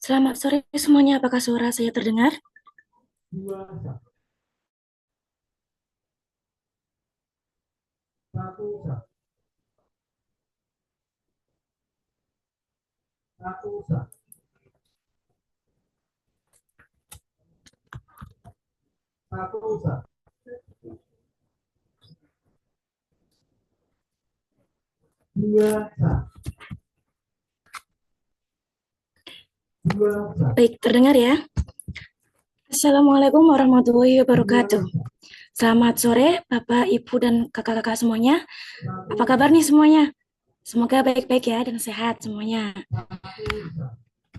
Selamat sore semuanya, apakah suara saya terdengar? Baik, terdengar ya? Assalamualaikum warahmatullahi wabarakatuh. Selamat sore, Bapak, Ibu, dan kakak-kakak semuanya. Apa kabar nih semuanya? Semoga baik-baik ya dan sehat semuanya.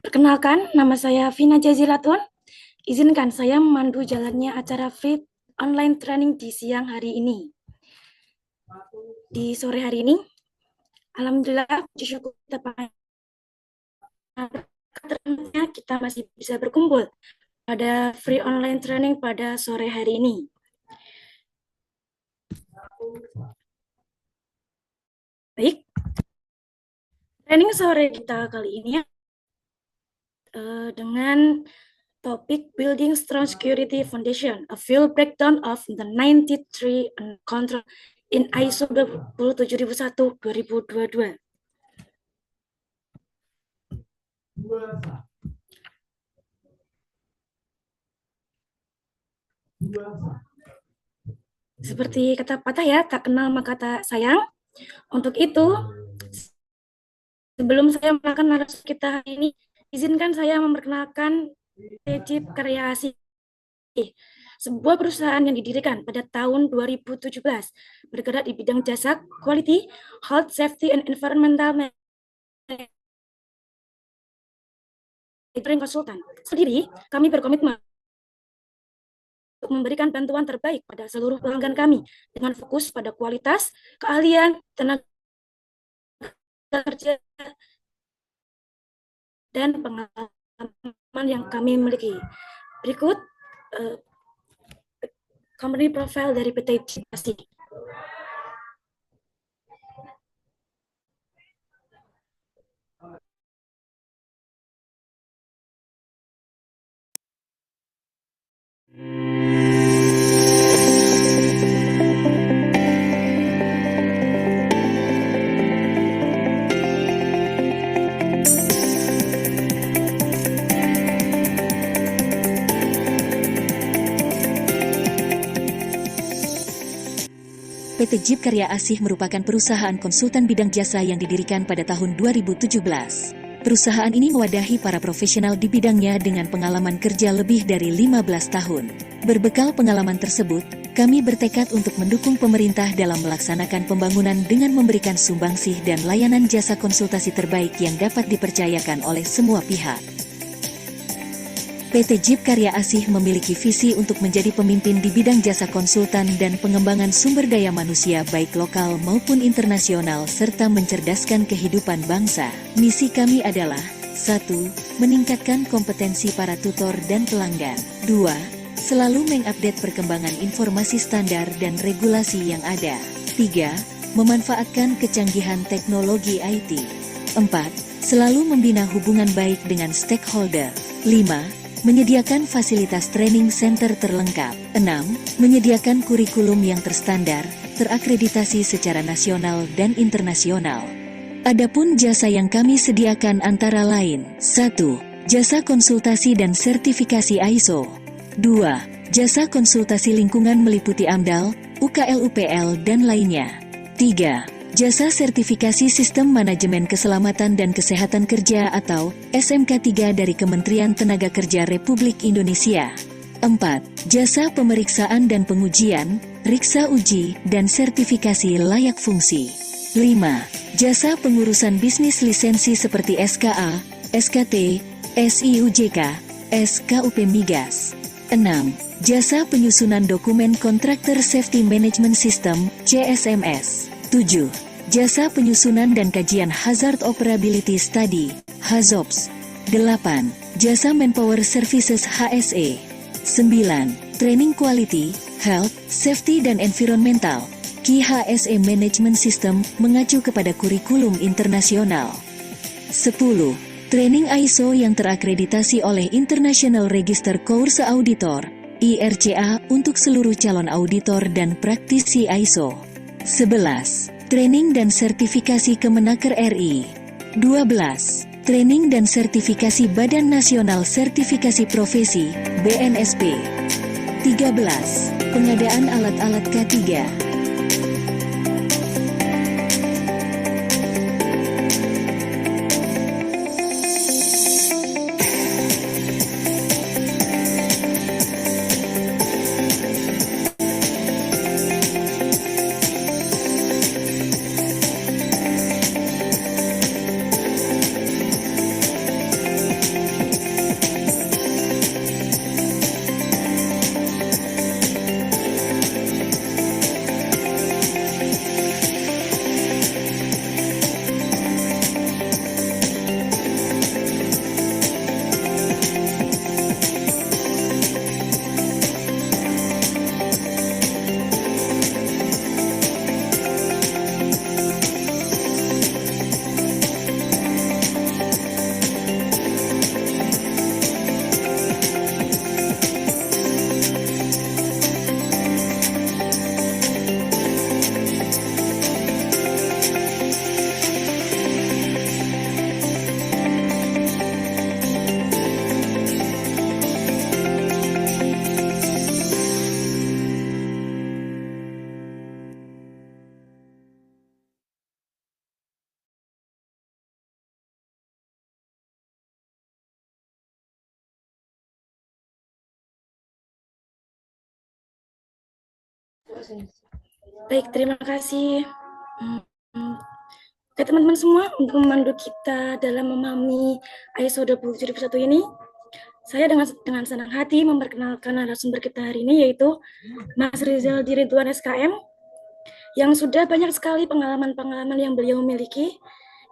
Perkenalkan, nama saya Vina Jazilatun. Izinkan saya memandu jalannya acara free online training di siang hari ini. Di sore hari ini, alhamdulillah, puji syukur kita masih bisa berkumpul pada free online training pada sore hari ini. Baik, training sore kita kali ini dengan topik Building Strong Security Foundation, a full breakdown of the 93 control in ISO 27001-2022. Seperti kata patah ya, tak kenal maka tak sayang. Untuk itu, sebelum saya memperkenalkan narasumber kita hari ini, izinkan saya memperkenalkan PT Jeep Karya Asih, sebuah perusahaan yang didirikan pada tahun 2017, bergerak di bidang jasa, quality, health, safety, and environmental monitoring konsultan. Sendiri, kami berkomitmen untuk memberikan bantuan terbaik pada seluruh pelanggan kami dengan fokus pada kualitas, keahlian, tenaga kerja, dan pengalaman yang kami miliki. Berikut company profile dari PT Jeep Asih. PT Jeep Karya Asih merupakan perusahaan konsultan bidang jasa yang didirikan pada tahun 2017. Perusahaan ini mewadahi para profesional di bidangnya dengan pengalaman kerja lebih dari 15 tahun. Berbekal pengalaman tersebut, kami bertekad untuk mendukung pemerintah dalam melaksanakan pembangunan dengan memberikan sumbangsih dan layanan jasa konsultasi terbaik yang dapat dipercayakan oleh semua pihak. PT Jeep Karya Asih memiliki visi untuk menjadi pemimpin di bidang jasa konsultan dan pengembangan sumber daya manusia baik lokal maupun internasional serta mencerdaskan kehidupan bangsa. Misi kami adalah 1. Meningkatkan kompetensi para tutor dan pelanggan. 2. Selalu mengupdate perkembangan informasi standar dan regulasi yang ada. 3. Memanfaatkan kecanggihan teknologi IT. 4. Selalu membina hubungan baik dengan stakeholder. 5. Menyediakan fasilitas training center terlengkap. 6. Menyediakan kurikulum yang terstandar, terakreditasi secara nasional dan internasional. Adapun jasa yang kami sediakan antara lain: 1. Jasa konsultasi dan sertifikasi ISO. 2. Jasa konsultasi lingkungan meliputi AMDAL, UKL-UPL, dan lainnya. 3. Jasa sertifikasi Sistem Manajemen Keselamatan dan Kesehatan Kerja atau SMK 3 dari Kementerian Tenaga Kerja Republik Indonesia. 4. Jasa pemeriksaan dan pengujian, riksa uji, dan sertifikasi layak fungsi. 5. Jasa pengurusan bisnis lisensi seperti SKA, SKT, SIUJK, SKUP Migas. 6. Jasa penyusunan dokumen Contractor Safety Management System, CSMS. 7. Jasa penyusunan dan kajian Hazard Operability Study, HAZOPS. 8. Jasa Manpower Services HSE. 9. Training Quality, Health, Safety dan Environmental. KI HSE Management System mengacu kepada kurikulum internasional. 10. Training ISO yang terakreditasi oleh International Register Course Auditor, IRCA, untuk seluruh calon auditor dan praktisi ISO. 11. Training dan sertifikasi Kemenaker RI. 12. Training dan sertifikasi Badan Nasional Sertifikasi Profesi, BNSP. 13. Pengadaan alat-alat K3. Baik, terima kasih. Oke, teman-teman semua, untuk memandu kita dalam memahami ISO 27001 ini, saya dengan senang hati memperkenalkan narasumber kita hari ini, yaitu Mas Rizal Ridwan SKM, yang sudah banyak sekali pengalaman-pengalaman yang beliau miliki,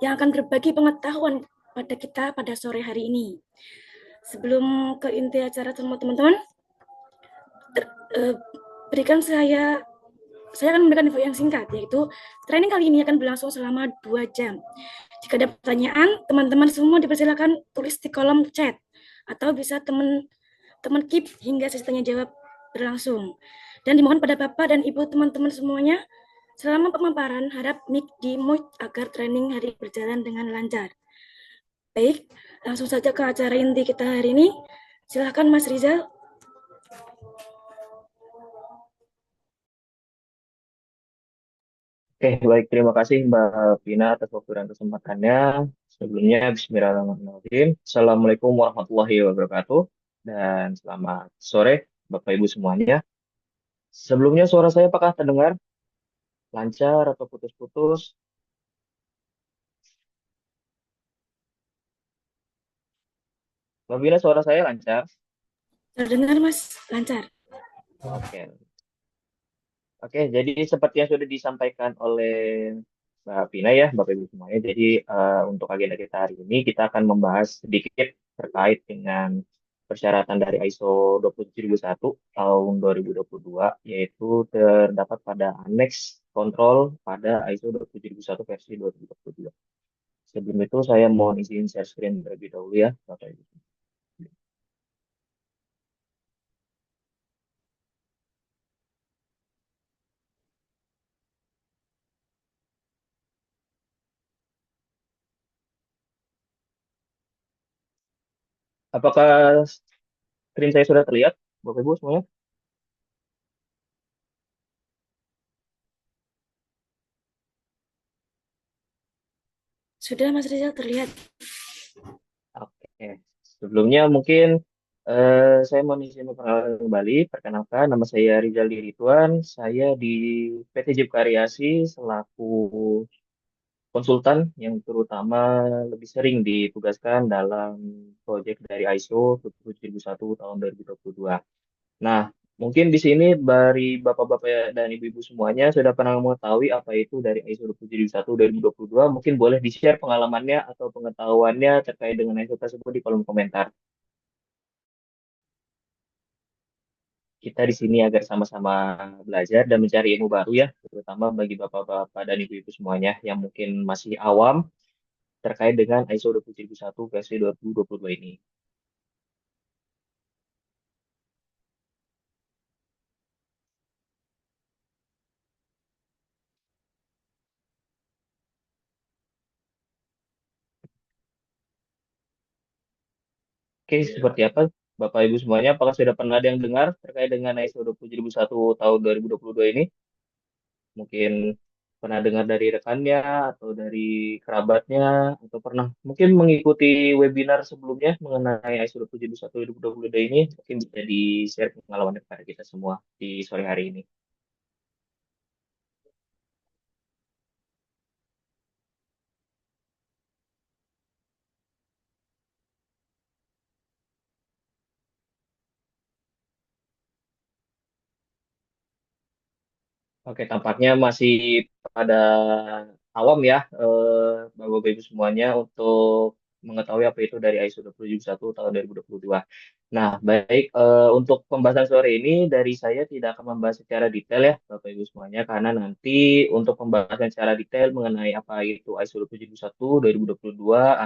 yang akan berbagi pengetahuan pada kita pada sore hari ini. Sebelum ke inti acara, teman-teman, berikan saya akan memberikan info yang singkat, yaitu training kali ini akan berlangsung selama 2 jam. Jika ada pertanyaan, teman-teman semua dipersilakan tulis di kolom chat, atau bisa teman-teman keep hingga sesi tanya jawab berlangsung. Dan dimohon pada Bapak dan Ibu teman-teman semuanya, selama pemaparan harap mic di mute agar training hari berjalan dengan lancar. Baik, langsung saja ke acara inti kita hari ini. Silakan Mas Rizal. Oke, baik. Terima kasih Mbak Vina atas waktu dan kesempatannya. Sebelumnya, Bismillahirrahmanirrahim. Assalamualaikum warahmatullahi wabarakatuh. Dan selamat sore, Bapak Ibu semuanya. Sebelumnya, suara saya apakah terdengar lancar atau putus-putus? Mbak Vina, suara saya lancar? Terdengar Mas, lancar. Oke. Oke, jadi seperti yang sudah disampaikan oleh Mbak Vina ya, Bapak Ibu semuanya. Jadi untuk agenda kita hari ini kita akan membahas sedikit terkait dengan persyaratan dari ISO 27001 tahun 2022, yaitu terdapat pada annex kontrol pada ISO 27001 versi 2022. Sebelum itu saya mohon izin share screen terlebih dahulu ya, Bapak Ibu. Apakah screen saya sudah terlihat, Bapak Ibu semuanya? Sudah Mas Rizal terlihat. Oke, sebelumnya mungkin saya mau izin memperkenalkan kembali. Perkenalkan, nama saya Rizal Ridwan. Saya di PT Jeep Karyasi selaku konsultan yang terutama lebih sering ditugaskan dalam proyek dari ISO 27001 tahun 2022. Nah, Mungkin di sini dari Bapak-Bapak dan Ibu-Ibu semuanya sudah pernah mengetahui apa itu dari ISO 27001 2022. Mungkin boleh di-share pengalamannya atau pengetahuannya terkait dengan ISO tersebut di kolom komentar. Kita di sini agar sama-sama belajar dan mencari ilmu baru ya, terutama bagi Bapak-Bapak dan Ibu-Ibu semuanya yang mungkin masih awam terkait dengan ISO 27001 versi 2022 ini. Oke, seperti apa Bapak Ibu semuanya? Apakah sudah pernah ada yang dengar terkait dengan ISO 27001 tahun 2022 ini? Mungkin pernah dengar dari rekannya atau dari kerabatnya atau pernah mungkin mengikuti webinar sebelumnya mengenai ISO 27001 2022 ini, mungkin bisa di-share pengalaman kepada kita semua di sore hari ini. Oke, tampaknya masih pada awam ya, Bapak Ibu semuanya untuk mengetahui apa itu dari ISO 27001 tahun 2022. Nah, baik, untuk pembahasan sore ini dari saya tidak akan membahas secara detail ya, Bapak Ibu semuanya, karena nanti untuk pembahasan secara detail mengenai apa itu ISO 27001 2022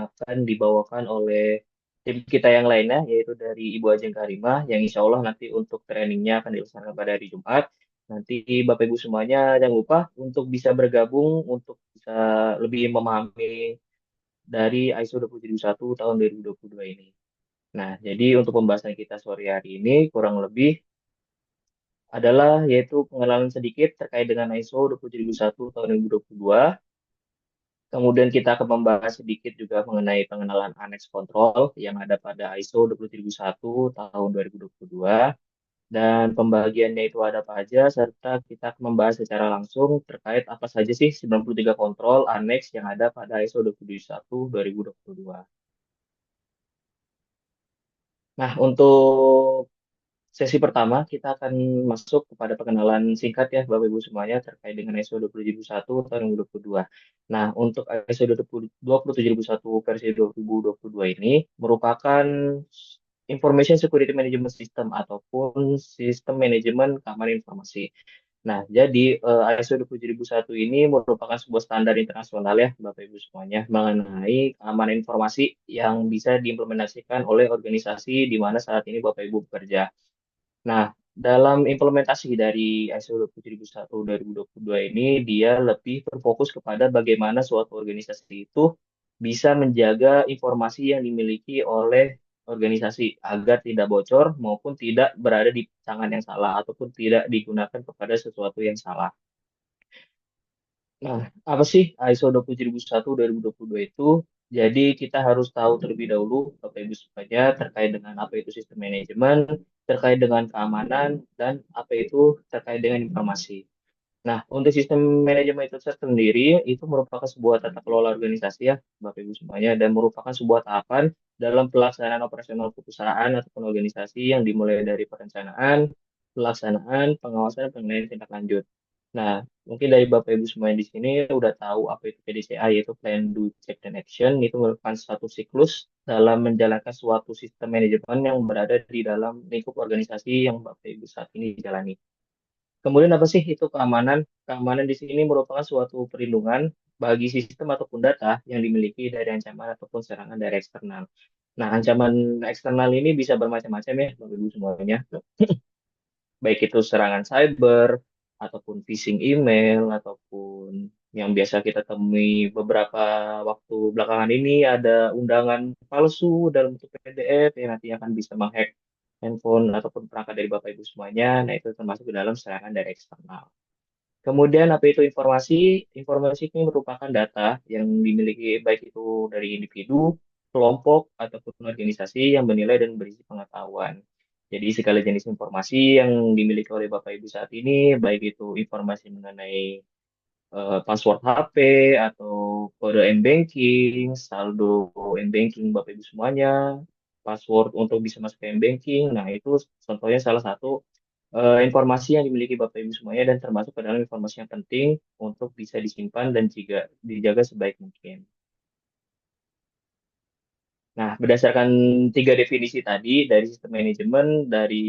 akan dibawakan oleh tim kita yang lainnya, yaitu dari Ibu Ajeng Karimah, yang insya Allah nanti untuk trainingnya akan dilaksanakan pada hari Jumat. Nanti Bapak Ibu semuanya jangan lupa untuk bisa bergabung untuk bisa lebih memahami dari ISO 27001 tahun 2022 ini. Nah, jadi untuk pembahasan kita sore hari ini kurang lebih adalah yaitu pengenalan sedikit terkait dengan ISO 27001 tahun 2022. Kemudian kita akan membahas sedikit juga mengenai pengenalan annex kontrol yang ada pada ISO 27001 tahun 2022. Dan pembagiannya itu ada apa aja, serta kita akan membahas secara langsung terkait apa saja sih 93 kontrol annex yang ada pada ISO 271 2022. Nah, untuk sesi pertama kita akan masuk kepada perkenalan singkat ya Bapak Ibu semuanya terkait dengan ISO 27001 tahun 2022. Nah, untuk ISO 27001 versi 2022 ini merupakan Information Security Management System ataupun sistem manajemen keamanan informasi. Nah, jadi ISO 27001 ini merupakan sebuah standar internasional ya, Bapak Ibu semuanya, mengenai keamanan informasi yang bisa diimplementasikan oleh organisasi di mana saat ini Bapak Ibu bekerja. Nah, dalam implementasi dari ISO 27001 2022 ini, dia lebih berfokus kepada bagaimana suatu organisasi itu bisa menjaga informasi yang dimiliki oleh organisasi agar tidak bocor maupun tidak berada di tangan yang salah ataupun tidak digunakan kepada sesuatu yang salah. Nah, apa sih ISO 27001 2022 itu? Jadi kita harus tahu terlebih dahulu, Bapak Ibu semuanya, terkait dengan apa itu sistem manajemen, terkait dengan keamanan, dan apa itu terkait dengan informasi. Nah, untuk sistem manajemen itu sendiri, itu merupakan sebuah tata kelola organisasi ya, Bapak Ibu semuanya, dan merupakan sebuah tahapan dalam pelaksanaan operasional perusahaan ataupun organisasi yang dimulai dari perencanaan, pelaksanaan, pengawasan, dan penilaian tindak lanjut. Nah, mungkin dari Bapak Ibu semuanya di sini udah tahu apa itu PDCA, yaitu Plan, Do, Check, dan Action. Itu merupakan satu siklus dalam menjalankan suatu sistem manajemen yang berada di dalam lingkup organisasi yang Bapak Ibu saat ini jalani. Kemudian apa sih itu keamanan? Keamanan di sini merupakan suatu perlindungan bagi sistem ataupun data yang dimiliki dari ancaman ataupun serangan dari eksternal. Nah, ancaman eksternal ini bisa bermacam-macam ya, Bapak Ibu semuanya, baik itu serangan cyber, ataupun phishing email, ataupun yang biasa kita temui beberapa waktu belakangan ini ada undangan palsu dalam bentuk PDF yang nanti akan bisa menghack handphone ataupun perangkat dari Bapak Ibu semuanya. Nah, itu termasuk ke dalam serangan dari eksternal. Kemudian apa itu informasi? Informasi ini merupakan data yang dimiliki baik itu dari individu, kelompok, ataupun organisasi yang bernilai dan berisi pengetahuan. Jadi segala jenis informasi yang dimiliki oleh Bapak Ibu saat ini, baik itu informasi mengenai password HP atau kode M-banking, saldo M-banking Bapak Ibu semuanya, password untuk bisa masuk ke M-banking. Nah, itu contohnya salah satu informasi yang dimiliki Bapak Ibu semuanya dan termasuk ke dalam informasi yang penting untuk bisa disimpan dan juga dijaga sebaik mungkin. Nah, berdasarkan tiga definisi tadi dari sistem manajemen, dari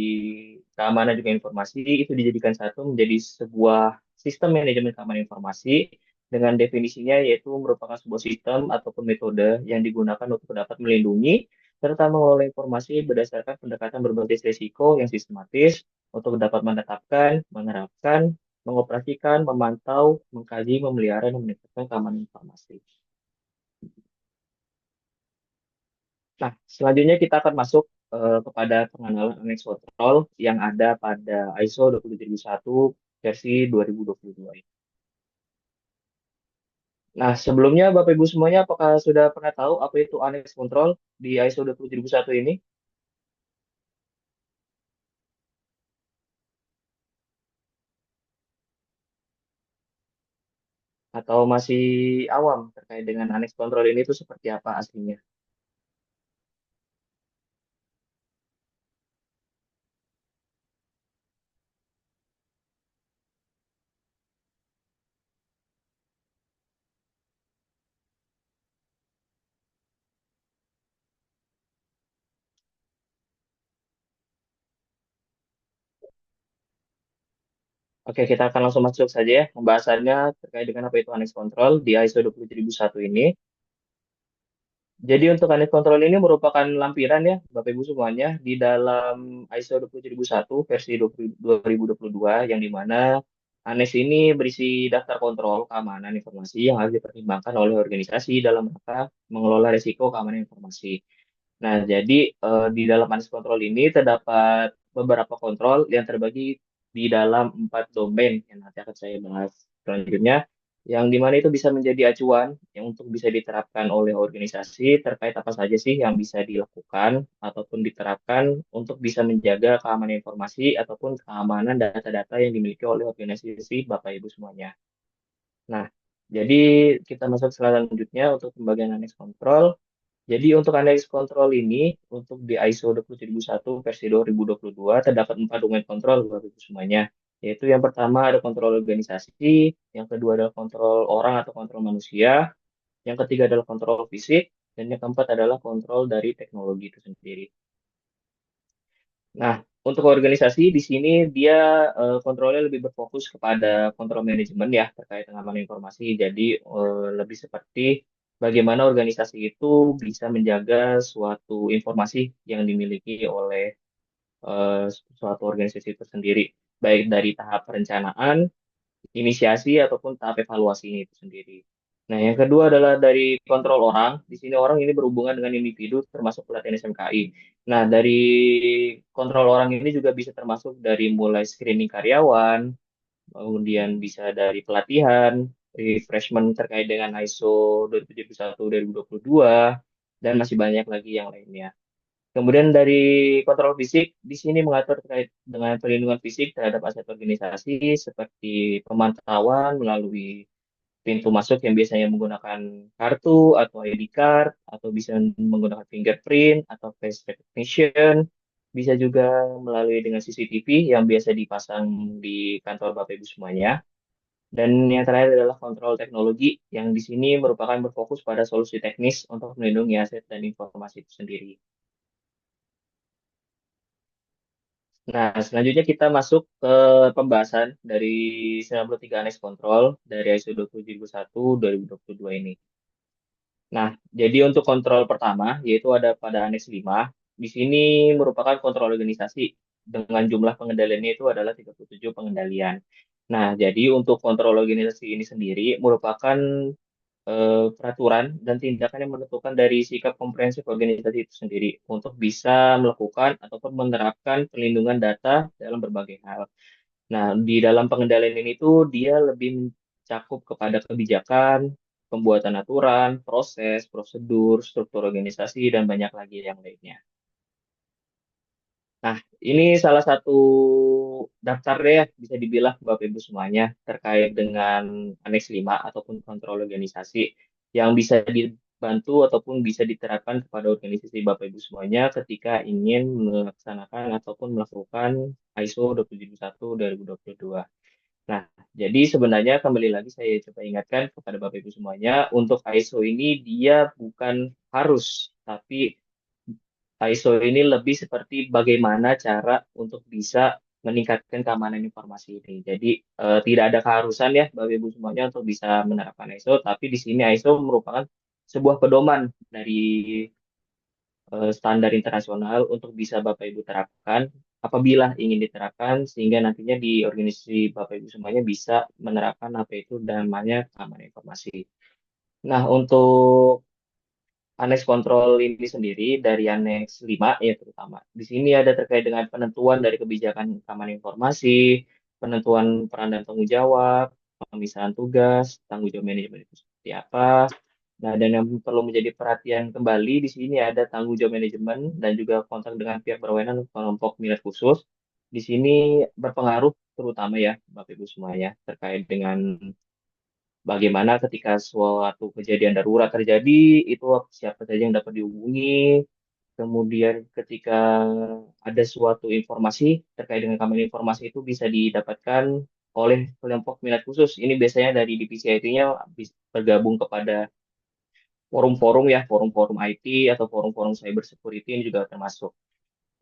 keamanan juga informasi, itu dijadikan satu menjadi sebuah sistem manajemen keamanan informasi dengan definisinya yaitu merupakan sebuah sistem ataupun metode yang digunakan untuk dapat melindungi serta mengelola informasi berdasarkan pendekatan berbagai risiko yang sistematis untuk dapat menetapkan, menerapkan, mengoperasikan, memantau, mengkaji, memelihara, dan meningkatkan keamanan informasi. Nah, selanjutnya kita akan masuk kepada pengenalan annex control yang ada pada ISO 27001 versi 2022. Nah, sebelumnya Bapak Ibu semuanya apakah sudah pernah tahu apa itu annex control di ISO 27001 ini? Atau masih awam terkait dengan annex control ini itu seperti apa aslinya? Oke, kita akan langsung masuk saja ya pembahasannya terkait dengan apa itu annex control di ISO 27001 ini. Jadi untuk Unit Control ini merupakan lampiran ya, Bapak Ibu semuanya, di dalam ISO 27001 versi 2022, yang dimana Anes ini berisi daftar kontrol keamanan informasi yang harus dipertimbangkan oleh organisasi dalam rangka mengelola risiko keamanan informasi. Nah, jadi di dalam Anes Control ini terdapat beberapa kontrol yang terbagi di dalam 4 domain yang nanti akan saya bahas selanjutnya, yang dimana itu bisa menjadi acuan yang untuk bisa diterapkan oleh organisasi terkait apa saja sih yang bisa dilakukan ataupun diterapkan untuk bisa menjaga keamanan informasi ataupun keamanan data-data yang dimiliki oleh organisasi Bapak Ibu semuanya. Nah, jadi kita masuk selanjutnya untuk pembagian annex control. Jadi untuk Analysis Control ini, untuk di ISO 27001 versi 2022, terdapat 4 domain kontrol Bapak Ibu semuanya. Yaitu yang pertama ada kontrol organisasi, yang kedua adalah kontrol orang atau kontrol manusia, yang ketiga adalah kontrol fisik, dan yang keempat adalah kontrol dari teknologi itu sendiri. Nah, untuk organisasi di sini dia kontrolnya lebih berfokus kepada kontrol manajemen ya terkait pengamanan informasi. Jadi lebih seperti bagaimana organisasi itu bisa menjaga suatu informasi yang dimiliki oleh eh, suatu organisasi itu sendiri, baik dari tahap perencanaan, inisiasi ataupun tahap evaluasi itu sendiri. Nah, yang kedua adalah dari kontrol orang. Di sini orang ini berhubungan dengan individu termasuk pelatihan SMKI. Nah, dari kontrol orang ini juga bisa termasuk dari mulai screening karyawan, kemudian bisa dari pelatihan, refreshment terkait dengan ISO 27001 2022, dan masih banyak lagi yang lainnya. Kemudian dari kontrol fisik, di sini mengatur terkait dengan perlindungan fisik terhadap aset organisasi seperti pemantauan melalui pintu masuk yang biasanya menggunakan kartu atau ID card, atau bisa menggunakan fingerprint atau face recognition, bisa juga melalui dengan CCTV yang biasa dipasang di kantor Bapak Ibu semuanya. Dan yang terakhir adalah kontrol teknologi yang di sini merupakan berfokus pada solusi teknis untuk melindungi aset dan informasi itu sendiri. Nah, selanjutnya kita masuk ke pembahasan dari 93 Annex Control dari ISO 27001 2022 ini. Nah, jadi untuk kontrol pertama, yaitu ada pada Annex 5, di sini merupakan kontrol organisasi dengan jumlah pengendaliannya itu adalah 37 pengendalian. Nah, jadi untuk kontrol organisasi ini sendiri merupakan peraturan dan tindakan yang menentukan dari sikap komprehensif organisasi itu sendiri untuk bisa melakukan ataupun menerapkan perlindungan data dalam berbagai hal. Nah, di dalam pengendalian ini tuh dia lebih mencakup kepada kebijakan, pembuatan aturan, proses, prosedur, struktur organisasi, dan banyak lagi yang lainnya. Nah, ini salah satu daftar ya, bisa dibilang Bapak Ibu semuanya terkait dengan Aneks 5 ataupun kontrol organisasi yang bisa bantu ataupun bisa diterapkan kepada organisasi Bapak Ibu semuanya ketika ingin melaksanakan ataupun melakukan ISO 27001 2022. Nah, jadi sebenarnya kembali lagi saya coba ingatkan kepada Bapak Ibu semuanya, untuk ISO ini dia bukan harus, tapi ISO ini lebih seperti bagaimana cara untuk bisa meningkatkan keamanan informasi ini. Jadi tidak ada keharusan ya Bapak Ibu semuanya untuk bisa menerapkan ISO, tapi di sini ISO merupakan sebuah pedoman dari standar internasional untuk bisa Bapak Ibu terapkan apabila ingin diterapkan sehingga nantinya di organisasi Bapak Ibu semuanya bisa menerapkan apa itu namanya keamanan informasi. Nah, untuk Aneks kontrol ini sendiri dari Aneks 5 ya terutama. Di sini ada terkait dengan penentuan dari kebijakan keamanan informasi, penentuan peran dan tanggung jawab, pemisahan tugas, tanggung jawab manajemen itu seperti apa. Nah, dan yang perlu menjadi perhatian kembali di sini ada tanggung jawab manajemen dan juga kontak dengan pihak berwenang kelompok minat khusus. Di sini berpengaruh terutama ya Bapak Ibu semuanya terkait dengan bagaimana ketika suatu kejadian darurat terjadi, itu siapa saja yang dapat dihubungi. Kemudian ketika ada suatu informasi terkait dengan keamanan informasi itu bisa didapatkan oleh kelompok minat khusus. Ini biasanya dari divisi IT-nya bergabung kepada forum-forum ya, forum-forum IT atau forum-forum cyber security ini juga termasuk.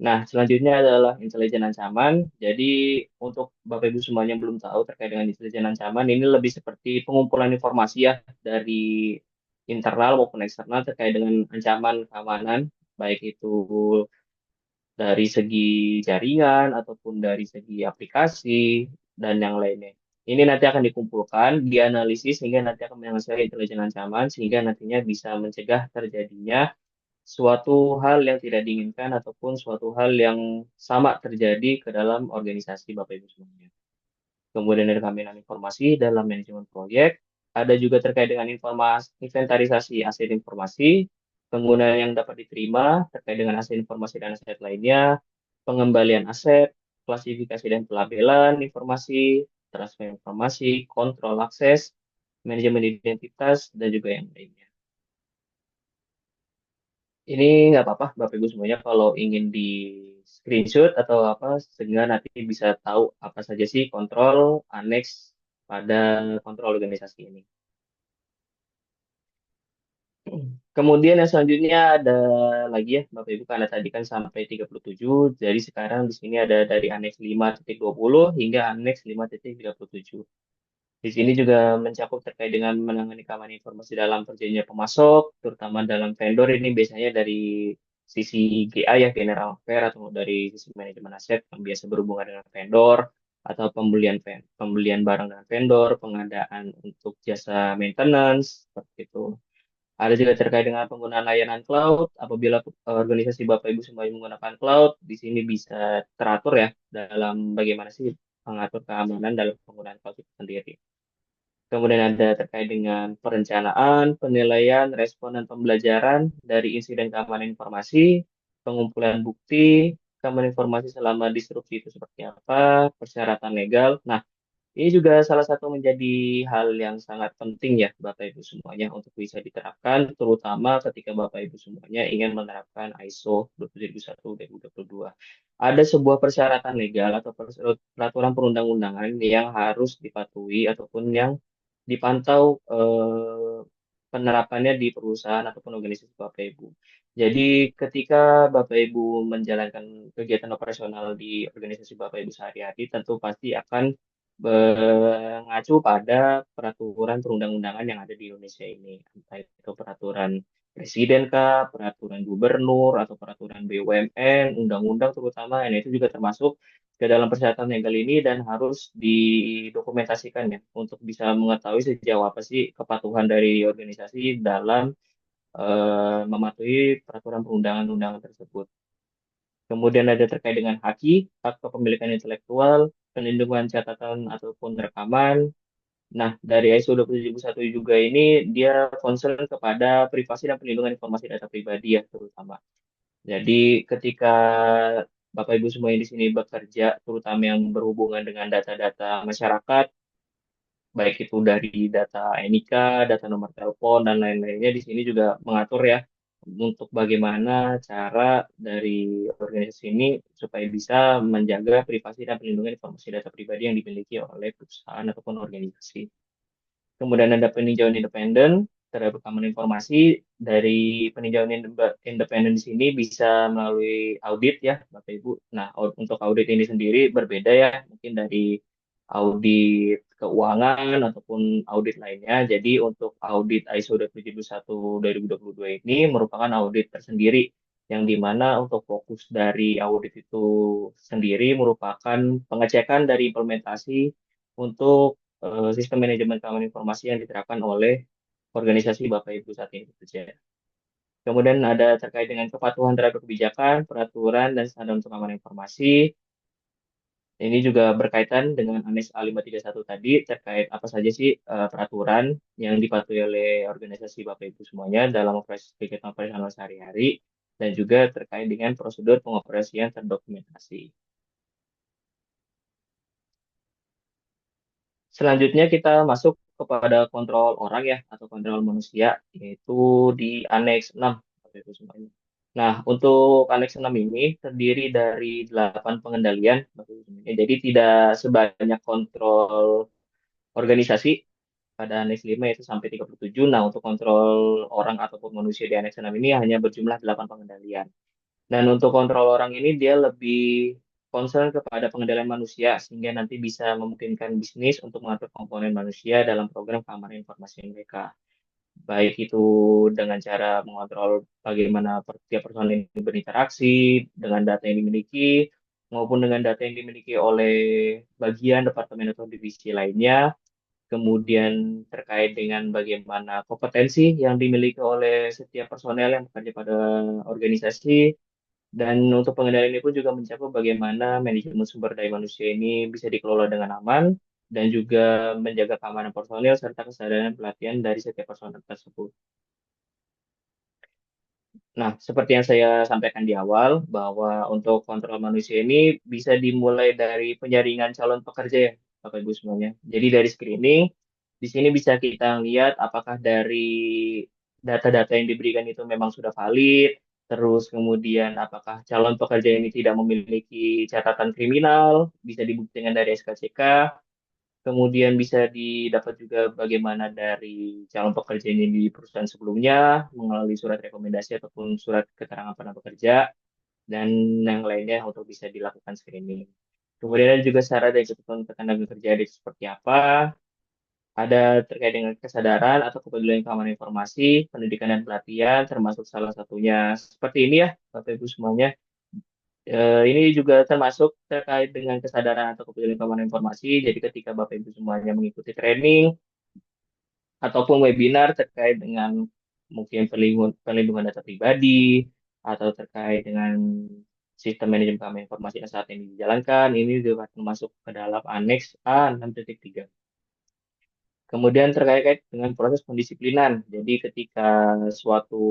Nah, selanjutnya adalah intelijen ancaman. Jadi, untuk Bapak Ibu semuanya yang belum tahu terkait dengan intelijen ancaman, ini lebih seperti pengumpulan informasi ya dari internal maupun eksternal terkait dengan ancaman keamanan, baik itu dari segi jaringan ataupun dari segi aplikasi dan yang lainnya. Ini nanti akan dikumpulkan, dianalisis sehingga nanti akan menghasilkan intelijen ancaman sehingga nantinya bisa mencegah terjadinya suatu hal yang tidak diinginkan ataupun suatu hal yang sama terjadi ke dalam organisasi Bapak Ibu semuanya. Kemudian ada keamanan informasi dalam manajemen proyek, ada juga terkait dengan informasi inventarisasi aset informasi, penggunaan yang dapat diterima terkait dengan aset informasi dan aset lainnya, pengembalian aset, klasifikasi dan pelabelan informasi, transfer informasi, kontrol akses, manajemen identitas, dan juga yang lainnya. Ini nggak apa-apa Bapak Ibu semuanya kalau ingin di screenshot atau apa sehingga nanti bisa tahu apa saja sih kontrol aneks pada kontrol organisasi ini. Kemudian yang selanjutnya ada lagi ya Bapak Ibu karena tadi kan sampai 37, jadi sekarang di sini ada dari aneks 5.20 hingga aneks 5.37. Di sini juga mencakup terkait dengan menangani keamanan informasi dalam perjanjian pemasok, terutama dalam vendor ini biasanya dari sisi GA ya, General Affair, atau dari sisi manajemen aset yang biasa berhubungan dengan vendor, atau pembelian barang dengan vendor, pengadaan untuk jasa maintenance, seperti itu. Ada juga terkait dengan penggunaan layanan cloud. Apabila organisasi Bapak Ibu semuanya menggunakan cloud, di sini bisa teratur ya dalam bagaimana sih mengatur keamanan dalam penggunaan cloud itu sendiri. Kemudian ada terkait dengan perencanaan, penilaian, respon, dan pembelajaran dari insiden keamanan informasi, pengumpulan bukti, keamanan informasi selama disrupsi itu seperti apa, persyaratan legal. Nah, ini juga salah satu menjadi hal yang sangat penting ya Bapak Ibu semuanya untuk bisa diterapkan, terutama ketika Bapak Ibu semuanya ingin menerapkan ISO 27001-2022. Ada sebuah persyaratan legal atau peraturan perundang-undangan yang harus dipatuhi ataupun yang dipantau penerapannya di perusahaan ataupun organisasi Bapak Ibu. Jadi ketika Bapak Ibu menjalankan kegiatan operasional di organisasi Bapak Ibu sehari-hari, tentu pasti akan mengacu pada peraturan perundang-undangan yang ada di Indonesia ini. Entah itu peraturan presiden kah, peraturan gubernur, atau peraturan BUMN, undang-undang terutama, dan itu juga termasuk ke dalam persyaratan legal ini dan harus didokumentasikan ya untuk bisa mengetahui sejauh apa sih kepatuhan dari organisasi dalam mematuhi peraturan perundangan-undangan tersebut. Kemudian ada terkait dengan hak kepemilikan intelektual, perlindungan catatan ataupun rekaman. Nah, dari ISO 27001 juga ini dia concern kepada privasi dan perlindungan informasi data pribadi ya terutama. Jadi ketika Bapak Ibu semua yang di sini bekerja, terutama yang berhubungan dengan data-data masyarakat, baik itu dari data NIK, data nomor telepon, dan lain-lainnya. Di sini juga mengatur ya untuk bagaimana cara dari organisasi ini supaya bisa menjaga privasi dan perlindungan informasi data pribadi yang dimiliki oleh perusahaan ataupun organisasi. Kemudian ada peninjauan independen terhadap keamanan informasi. Dari peninjauan independen di sini bisa melalui audit ya, Bapak Ibu. Nah, untuk audit ini sendiri berbeda ya, mungkin dari audit keuangan ataupun audit lainnya. Jadi untuk audit ISO 27001 2022 ini merupakan audit tersendiri yang dimana untuk fokus dari audit itu sendiri merupakan pengecekan dari implementasi untuk sistem manajemen keamanan informasi yang diterapkan oleh organisasi Bapak Ibu saat ini bekerja. Kemudian ada terkait dengan kepatuhan terhadap kebijakan, peraturan, dan standar untuk keamanan informasi. Ini juga berkaitan dengan Aneks A531 tadi terkait apa saja sih peraturan yang dipatuhi oleh organisasi Bapak Ibu semuanya dalam kegiatan operasional sehari-hari dan juga terkait dengan prosedur pengoperasian terdokumentasi. Selanjutnya kita masuk kepada kontrol orang ya atau kontrol manusia yaitu di Aneks 6 Bapak Ibu semuanya. Nah, untuk Aneks 6 ini terdiri dari 8 pengendalian Bapak Ibu semuanya. Jadi tidak sebanyak kontrol organisasi pada Aneks 5 itu sampai 37. Nah, untuk kontrol orang ataupun manusia di Aneks 6 ini hanya berjumlah 8 pengendalian. Dan untuk kontrol orang ini dia lebih concern kepada pengendalian manusia sehingga nanti bisa memungkinkan bisnis untuk mengatur komponen manusia dalam program keamanan informasi mereka. Baik itu dengan cara mengontrol bagaimana tiap personel ini berinteraksi dengan data yang dimiliki maupun dengan data yang dimiliki oleh bagian departemen atau divisi lainnya. Kemudian terkait dengan bagaimana kompetensi yang dimiliki oleh setiap personel yang bekerja pada organisasi, dan untuk pengendalian ini pun juga mencakup bagaimana manajemen sumber daya manusia ini bisa dikelola dengan aman dan juga menjaga keamanan personil serta kesadaran pelatihan dari setiap personel tersebut. Nah, seperti yang saya sampaikan di awal, bahwa untuk kontrol manusia ini bisa dimulai dari penjaringan calon pekerja ya, Bapak Ibu semuanya. Jadi dari screening, di sini bisa kita lihat apakah dari data-data yang diberikan itu memang sudah valid, terus kemudian apakah calon pekerja ini tidak memiliki catatan kriminal, bisa dibuktikan dari SKCK, kemudian bisa didapat juga bagaimana dari calon pekerja ini di perusahaan sebelumnya melalui surat rekomendasi ataupun surat keterangan pernah bekerja dan yang lainnya untuk bisa dilakukan screening. Kemudian ada juga syarat dari ketentuan ketenaga kerja itu seperti apa, ada terkait dengan kesadaran atau kepedulian keamanan informasi, pendidikan dan pelatihan, termasuk salah satunya seperti ini ya, Bapak Ibu semuanya. Ini juga termasuk terkait dengan kesadaran atau kepedulian keamanan informasi. Jadi ketika Bapak Ibu semuanya mengikuti training ataupun webinar terkait dengan mungkin perlindungan data pribadi atau terkait dengan sistem manajemen keamanan informasi yang saat ini dijalankan, ini juga termasuk ke dalam aneks A6.3. Kemudian terkait dengan proses pendisiplinan. Jadi ketika suatu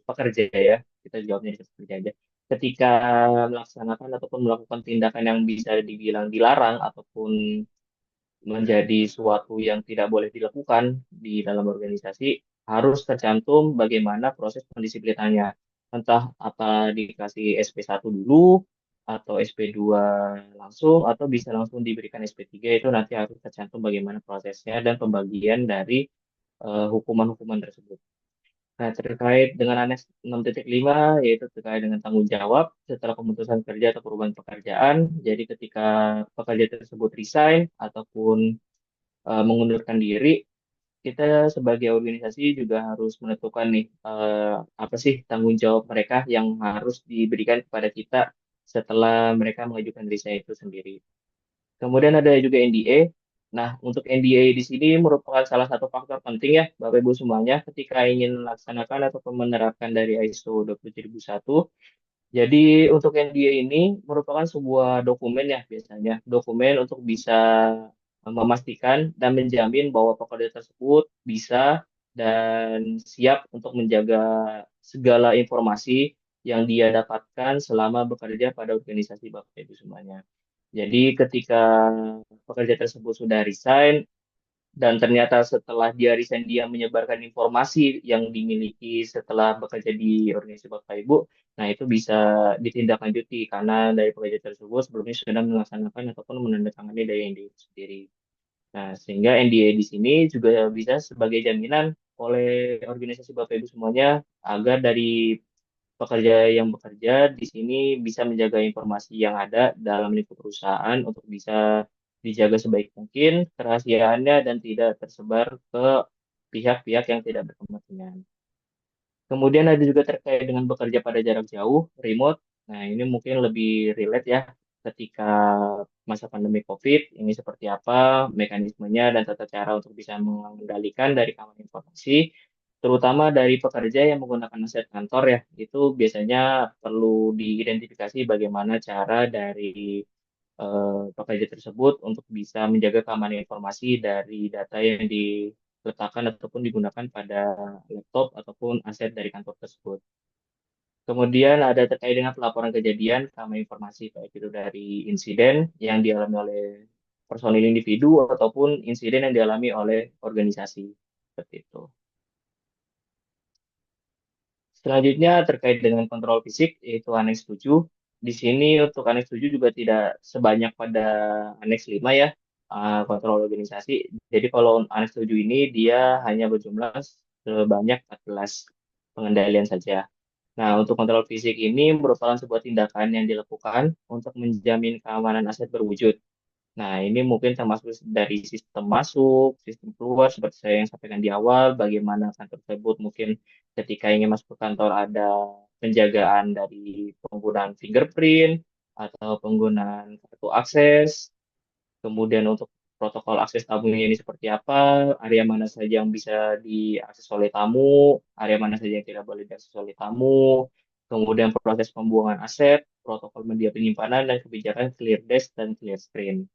pekerja ya, kita jawabnya di pekerja aja. Ketika melaksanakan ataupun melakukan tindakan yang bisa dibilang dilarang ataupun menjadi suatu yang tidak boleh dilakukan di dalam organisasi, harus tercantum bagaimana proses pendisiplinannya. Entah apa dikasih SP1 dulu, atau SP2 langsung, atau bisa langsung diberikan SP3, itu nanti harus tercantum bagaimana prosesnya dan pembagian dari hukuman-hukuman tersebut. Nah, terkait dengan Aneks 6.5, yaitu terkait dengan tanggung jawab setelah pemutusan kerja atau perubahan pekerjaan. Jadi ketika pekerja tersebut resign ataupun mengundurkan diri, kita sebagai organisasi juga harus menentukan nih apa sih tanggung jawab mereka yang harus diberikan kepada kita setelah mereka mengajukan resign itu sendiri. Kemudian ada juga NDA. Nah, untuk NDA di sini merupakan salah satu faktor penting ya, Bapak Ibu semuanya, ketika ingin melaksanakan atau menerapkan dari ISO 27001. Jadi untuk NDA ini merupakan sebuah dokumen ya biasanya, dokumen untuk bisa memastikan dan menjamin bahwa pekerja tersebut bisa dan siap untuk menjaga segala informasi yang dia dapatkan selama bekerja pada organisasi Bapak Ibu semuanya. Jadi ketika pekerja tersebut sudah resign, Dan ternyata setelah dia resign, dia menyebarkan informasi yang dimiliki setelah bekerja di organisasi Bapak Ibu. Nah, itu bisa ditindaklanjuti karena dari pekerja tersebut sebelumnya sudah melaksanakan ataupun menandatangani dari NDA itu sendiri. Nah, sehingga NDA di sini juga bisa sebagai jaminan oleh organisasi Bapak Ibu semuanya agar dari pekerja yang bekerja di sini bisa menjaga informasi yang ada dalam lingkup perusahaan untuk bisa dijaga sebaik mungkin kerahasiaannya dan tidak tersebar ke pihak-pihak yang tidak berkepentingan. Kemudian ada juga terkait dengan bekerja pada jarak jauh, remote. Nah, ini mungkin lebih relate ya ketika masa pandemi COVID, ini seperti apa mekanismenya dan tata cara untuk bisa mengendalikan dari keamanan informasi, terutama dari pekerja yang menggunakan aset kantor ya, itu biasanya perlu diidentifikasi bagaimana cara dari pekerja tersebut untuk bisa menjaga keamanan informasi dari data yang diletakkan ataupun digunakan pada laptop ataupun aset dari kantor tersebut. Kemudian ada terkait dengan pelaporan kejadian keamanan informasi, baik itu dari insiden yang dialami oleh personil individu ataupun insiden yang dialami oleh organisasi. Seperti itu. Selanjutnya terkait dengan kontrol fisik, yaitu Aneks 7. Di sini untuk Aneks 7 juga tidak sebanyak pada Aneks 5 ya, kontrol organisasi. Jadi kalau Aneks 7 ini dia hanya berjumlah sebanyak 14 pengendalian saja. Nah, untuk kontrol fisik ini merupakan sebuah tindakan yang dilakukan untuk menjamin keamanan aset berwujud. Nah, ini mungkin termasuk dari sistem masuk, sistem keluar, seperti saya yang sampaikan di awal, bagaimana kantor tersebut mungkin ketika ingin masuk ke kantor ada penjagaan dari penggunaan fingerprint atau penggunaan kartu akses, kemudian untuk protokol akses tamunya ini seperti apa, area mana saja yang bisa diakses oleh tamu, area mana saja yang tidak boleh diakses oleh tamu, kemudian proses pembuangan aset, protokol media penyimpanan, dan kebijakan clear desk dan clear screen.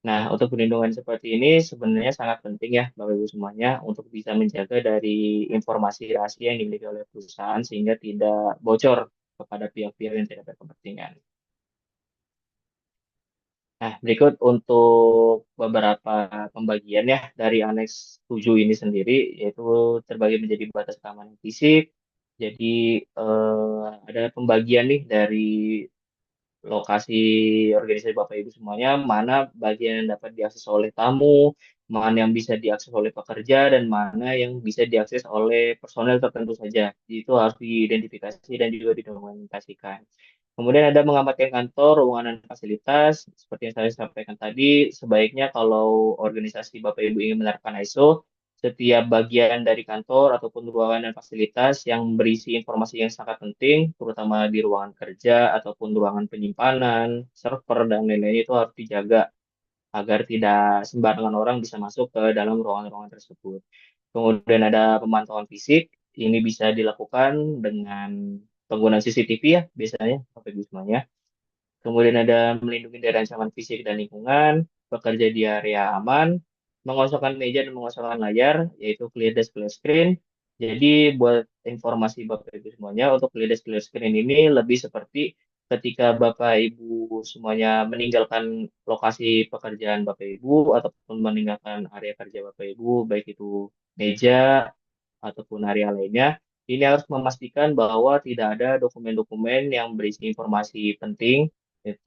Nah, untuk perlindungan seperti ini sebenarnya sangat penting ya, Bapak Ibu semuanya, untuk bisa menjaga dari informasi rahasia yang dimiliki oleh perusahaan sehingga tidak bocor kepada pihak-pihak yang tidak berkepentingan. Nah, berikut untuk beberapa pembagian ya dari Aneks 7 ini sendiri, yaitu terbagi menjadi batas keamanan fisik. Jadi, ada pembagian nih dari lokasi organisasi Bapak Ibu semuanya, mana bagian yang dapat diakses oleh tamu, mana yang bisa diakses oleh pekerja, dan mana yang bisa diakses oleh personel tertentu saja. Itu harus diidentifikasi dan juga didokumentasikan. Kemudian ada mengamankan kantor, ruangan dan fasilitas. Seperti yang saya sampaikan tadi, sebaiknya kalau organisasi Bapak Ibu ingin menerapkan ISO, setiap bagian dari kantor ataupun ruangan dan fasilitas yang berisi informasi yang sangat penting, terutama di ruangan kerja ataupun ruangan penyimpanan, server, dan lain-lain itu harus dijaga agar tidak sembarangan orang bisa masuk ke dalam ruangan-ruangan tersebut. Kemudian ada pemantauan fisik, ini bisa dilakukan dengan penggunaan CCTV ya, biasanya, Bapak Ibu semuanya. Kemudian ada melindungi dari ancaman fisik dan lingkungan, bekerja di area aman, mengosongkan meja dan mengosongkan layar, yaitu clear desk, clear screen. Jadi buat informasi Bapak Ibu semuanya, untuk clear desk, clear screen ini lebih seperti ketika Bapak Ibu semuanya meninggalkan lokasi pekerjaan Bapak Ibu ataupun meninggalkan area kerja Bapak Ibu, baik itu meja ataupun area lainnya, ini harus memastikan bahwa tidak ada dokumen-dokumen yang berisi informasi penting,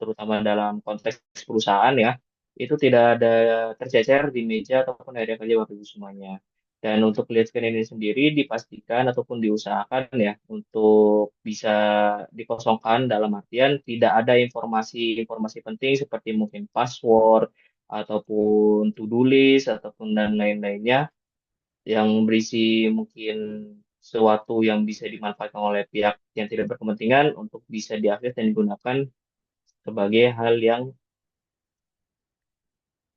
terutama dalam konteks perusahaan ya, itu tidak ada tercecer di meja ataupun area kerja Bapak Ibu semuanya. Dan untuk lead screen ini sendiri dipastikan ataupun diusahakan ya untuk bisa dikosongkan dalam artian tidak ada informasi-informasi penting seperti mungkin password ataupun to-do list ataupun dan lain-lainnya yang berisi mungkin sesuatu yang bisa dimanfaatkan oleh pihak yang tidak berkepentingan untuk bisa diakses dan digunakan sebagai hal yang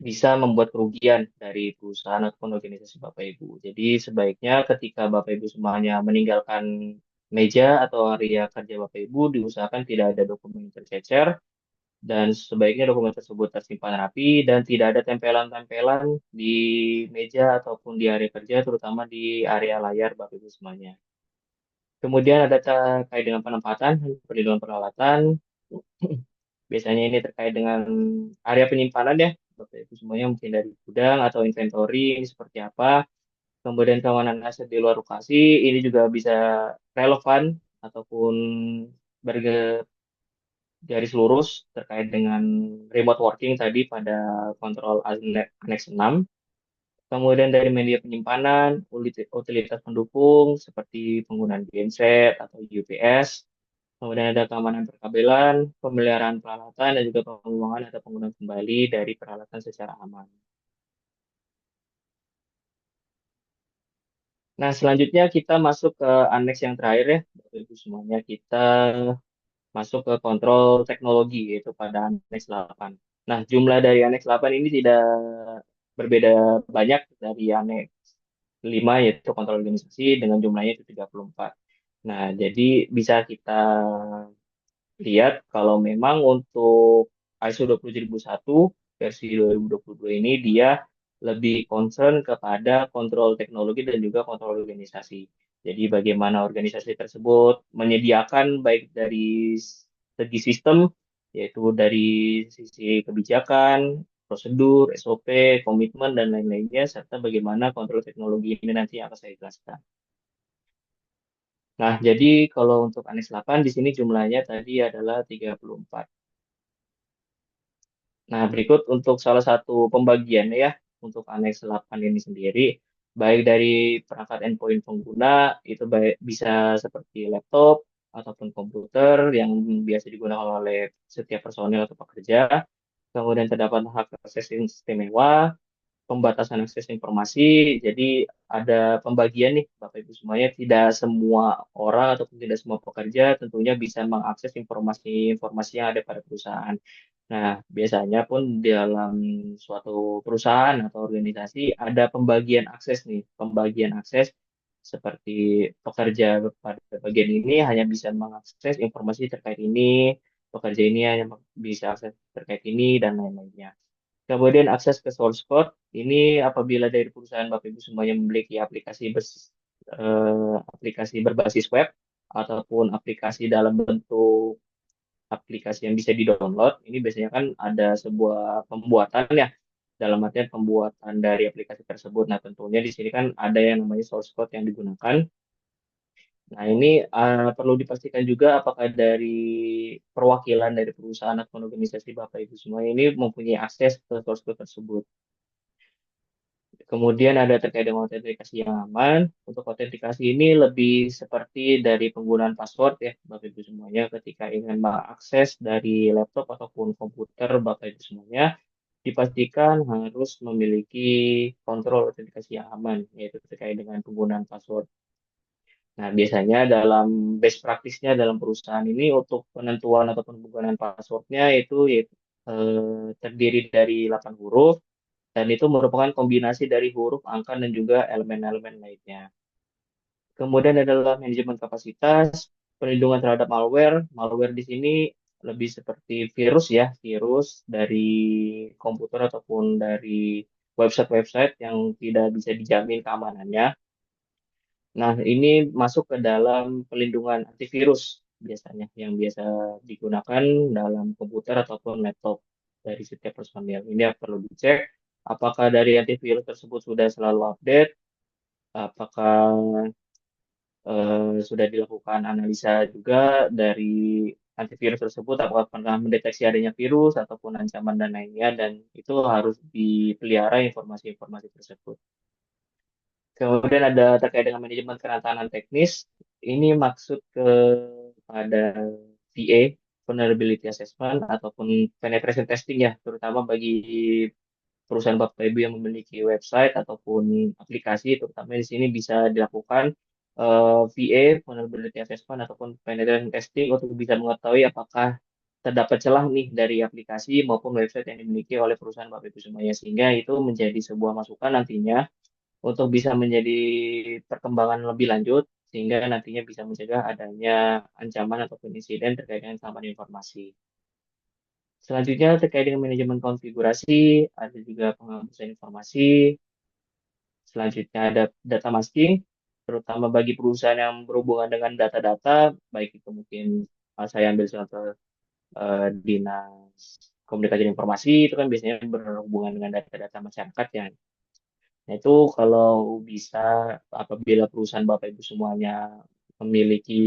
bisa membuat kerugian dari perusahaan ataupun organisasi Bapak Ibu. Jadi sebaiknya ketika Bapak Ibu semuanya meninggalkan meja atau area kerja Bapak Ibu, diusahakan tidak ada dokumen yang tercecer dan sebaiknya dokumen tersebut tersimpan rapi dan tidak ada tempelan-tempelan di meja ataupun di area kerja, terutama di area layar Bapak Ibu semuanya. Kemudian ada terkait dengan penempatan, perlindungan peralatan. Biasanya ini terkait dengan area penyimpanan ya. Bapak Ibu semuanya, mungkin dari gudang atau inventory ini seperti apa. Kemudian keamanan aset di luar lokasi ini juga bisa relevan ataupun bergaris lurus terkait dengan remote working tadi pada kontrol Annex 6. Kemudian dari media penyimpanan, utilitas pendukung seperti penggunaan genset atau UPS. Kemudian ada keamanan perkabelan, pemeliharaan peralatan, dan juga pengembangan atau penggunaan kembali dari peralatan secara aman. Nah, selanjutnya kita masuk ke aneks yang terakhir ya, Bapak Ibu semuanya. Kita masuk ke kontrol teknologi, yaitu pada aneks 8. Nah, jumlah dari aneks 8 ini tidak berbeda banyak dari aneks 5, yaitu kontrol organisasi, dengan jumlahnya itu 34. Nah, jadi bisa kita lihat kalau memang untuk ISO 20001 versi 2022 ini dia lebih concern kepada kontrol teknologi dan juga kontrol organisasi. Jadi bagaimana organisasi tersebut menyediakan baik dari segi sistem, yaitu dari sisi kebijakan, prosedur, SOP, komitmen, dan lain-lainnya, serta bagaimana kontrol teknologi ini nanti yang akan saya jelaskan. Nah, jadi kalau untuk Annex 8 di sini jumlahnya tadi adalah 34. Nah, berikut untuk salah satu pembagiannya ya, untuk Annex 8 ini sendiri, baik dari perangkat endpoint pengguna, itu baik bisa seperti laptop ataupun komputer yang biasa digunakan oleh setiap personil atau pekerja. Kemudian terdapat hak akses istimewa, pembatasan akses informasi. Jadi ada pembagian nih Bapak Ibu semuanya, tidak semua orang ataupun tidak semua pekerja tentunya bisa mengakses informasi-informasi yang ada pada perusahaan. Nah, biasanya pun dalam suatu perusahaan atau organisasi ada pembagian akses nih, pembagian akses seperti pekerja pada bagian ini hanya bisa mengakses informasi terkait ini, pekerja ini hanya bisa akses terkait ini, dan lain-lainnya. Kemudian akses ke source code ini apabila dari perusahaan Bapak Ibu semuanya memiliki aplikasi berbasis web ataupun aplikasi dalam bentuk aplikasi yang bisa di-download, ini biasanya kan ada sebuah pembuatan ya, dalam artian pembuatan dari aplikasi tersebut. Nah, tentunya di sini kan ada yang namanya source code yang digunakan. Nah, ini perlu dipastikan juga apakah dari perwakilan dari perusahaan atau organisasi Bapak Ibu semua ini mempunyai akses ke source code tersebut. Kemudian ada terkait dengan autentikasi yang aman. Untuk autentikasi ini lebih seperti dari penggunaan password ya, Bapak Ibu semuanya. Ketika ingin mengakses dari laptop ataupun komputer Bapak Ibu semuanya, dipastikan harus memiliki kontrol autentikasi yang aman, yaitu terkait dengan penggunaan password. Nah, biasanya dalam best practice-nya dalam perusahaan ini untuk penentuan ataupun penggunaan passwordnya yaitu terdiri dari 8 huruf, dan itu merupakan kombinasi dari huruf, angka, dan juga elemen-elemen lainnya. Kemudian adalah manajemen kapasitas, perlindungan terhadap malware. Malware di sini lebih seperti virus ya, virus dari komputer ataupun dari website-website yang tidak bisa dijamin keamanannya. Nah, ini masuk ke dalam pelindungan antivirus biasanya yang biasa digunakan dalam komputer ataupun laptop dari setiap personil. Ini yang perlu dicek apakah dari antivirus tersebut sudah selalu update, apakah sudah dilakukan analisa juga dari antivirus tersebut, apakah pernah mendeteksi adanya virus ataupun ancaman dan lainnya, dan itu harus dipelihara informasi-informasi tersebut. Kemudian ada terkait dengan manajemen kerentanan teknis. Ini maksud pada VA, Vulnerability Assessment, ataupun penetration testing ya, terutama bagi perusahaan Bapak Ibu yang memiliki website ataupun aplikasi, terutama di sini bisa dilakukan VA, Vulnerability Assessment, ataupun penetration testing untuk bisa mengetahui apakah terdapat celah nih dari aplikasi maupun website yang dimiliki oleh perusahaan Bapak Ibu semuanya, sehingga itu menjadi sebuah masukan nantinya untuk bisa menjadi perkembangan lebih lanjut sehingga nantinya bisa mencegah adanya ancaman ataupun insiden terkait dengan keamanan informasi. Selanjutnya terkait dengan manajemen konfigurasi, ada juga penghapusan informasi. Selanjutnya ada data masking, terutama bagi perusahaan yang berhubungan dengan data-data, baik itu mungkin saya ambil contoh dinas komunikasi dan informasi itu kan biasanya berhubungan dengan data-data masyarakat ya. Nah, itu kalau bisa apabila perusahaan Bapak Ibu semuanya memiliki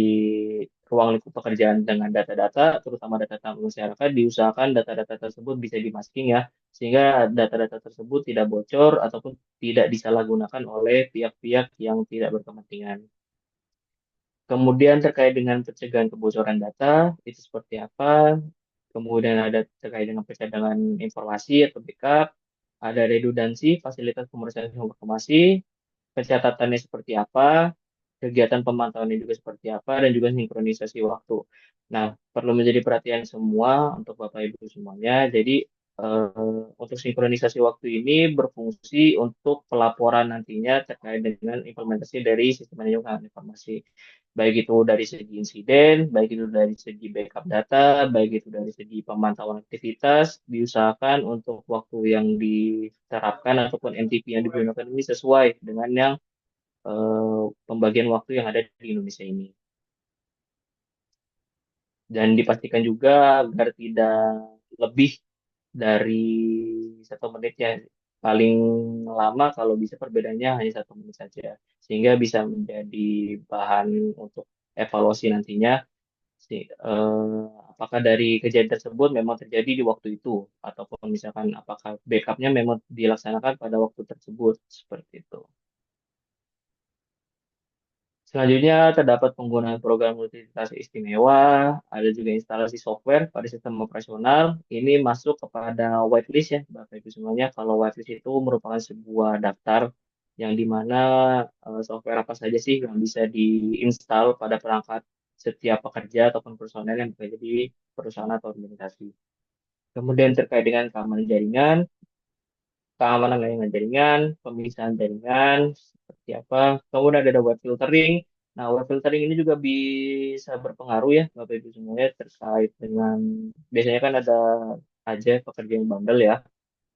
ruang lingkup pekerjaan dengan data-data, terutama data-data masyarakat, diusahakan data-data tersebut bisa di-masking ya, sehingga data-data tersebut tidak bocor ataupun tidak disalahgunakan oleh pihak-pihak yang tidak berkepentingan. Kemudian terkait dengan pencegahan kebocoran data, itu seperti apa? Kemudian ada terkait dengan percadangan informasi atau backup, ada redundansi, fasilitas pemrosesan informasi, pencatatannya seperti apa, kegiatan pemantauannya juga seperti apa, dan juga sinkronisasi waktu. Nah, perlu menjadi perhatian semua untuk Bapak Ibu semuanya. Jadi, untuk sinkronisasi waktu ini berfungsi untuk pelaporan nantinya terkait dengan implementasi dari sistem manajemen informasi. Baik itu dari segi insiden, baik itu dari segi backup data, baik itu dari segi pemantauan aktivitas, diusahakan untuk waktu yang diterapkan ataupun MTP yang digunakan ini sesuai dengan yang pembagian waktu yang ada di Indonesia ini. Dan dipastikan juga agar tidak lebih dari 1 menit ya. Paling lama kalau bisa perbedaannya hanya 1 menit saja. Sehingga bisa menjadi bahan untuk evaluasi nantinya. Apakah dari kejadian tersebut memang terjadi di waktu itu. Ataupun misalkan apakah backupnya memang dilaksanakan pada waktu tersebut. Seperti itu. Selanjutnya, terdapat penggunaan program utilitas istimewa, ada juga instalasi software pada sistem operasional. Ini masuk kepada whitelist ya, Bapak Ibu semuanya. Kalau whitelist itu merupakan sebuah daftar yang dimana software apa saja sih yang bisa diinstal pada perangkat setiap pekerja ataupun personel yang bekerja di perusahaan atau organisasi. Kemudian terkait dengan keamanan jaringan, keamanan layanan jaringan, pemisahan jaringan, seperti apa. Kemudian ada web filtering. Nah, web filtering ini juga bisa berpengaruh ya, Bapak Ibu semuanya, terkait dengan, biasanya kan ada aja pekerja yang bandel ya.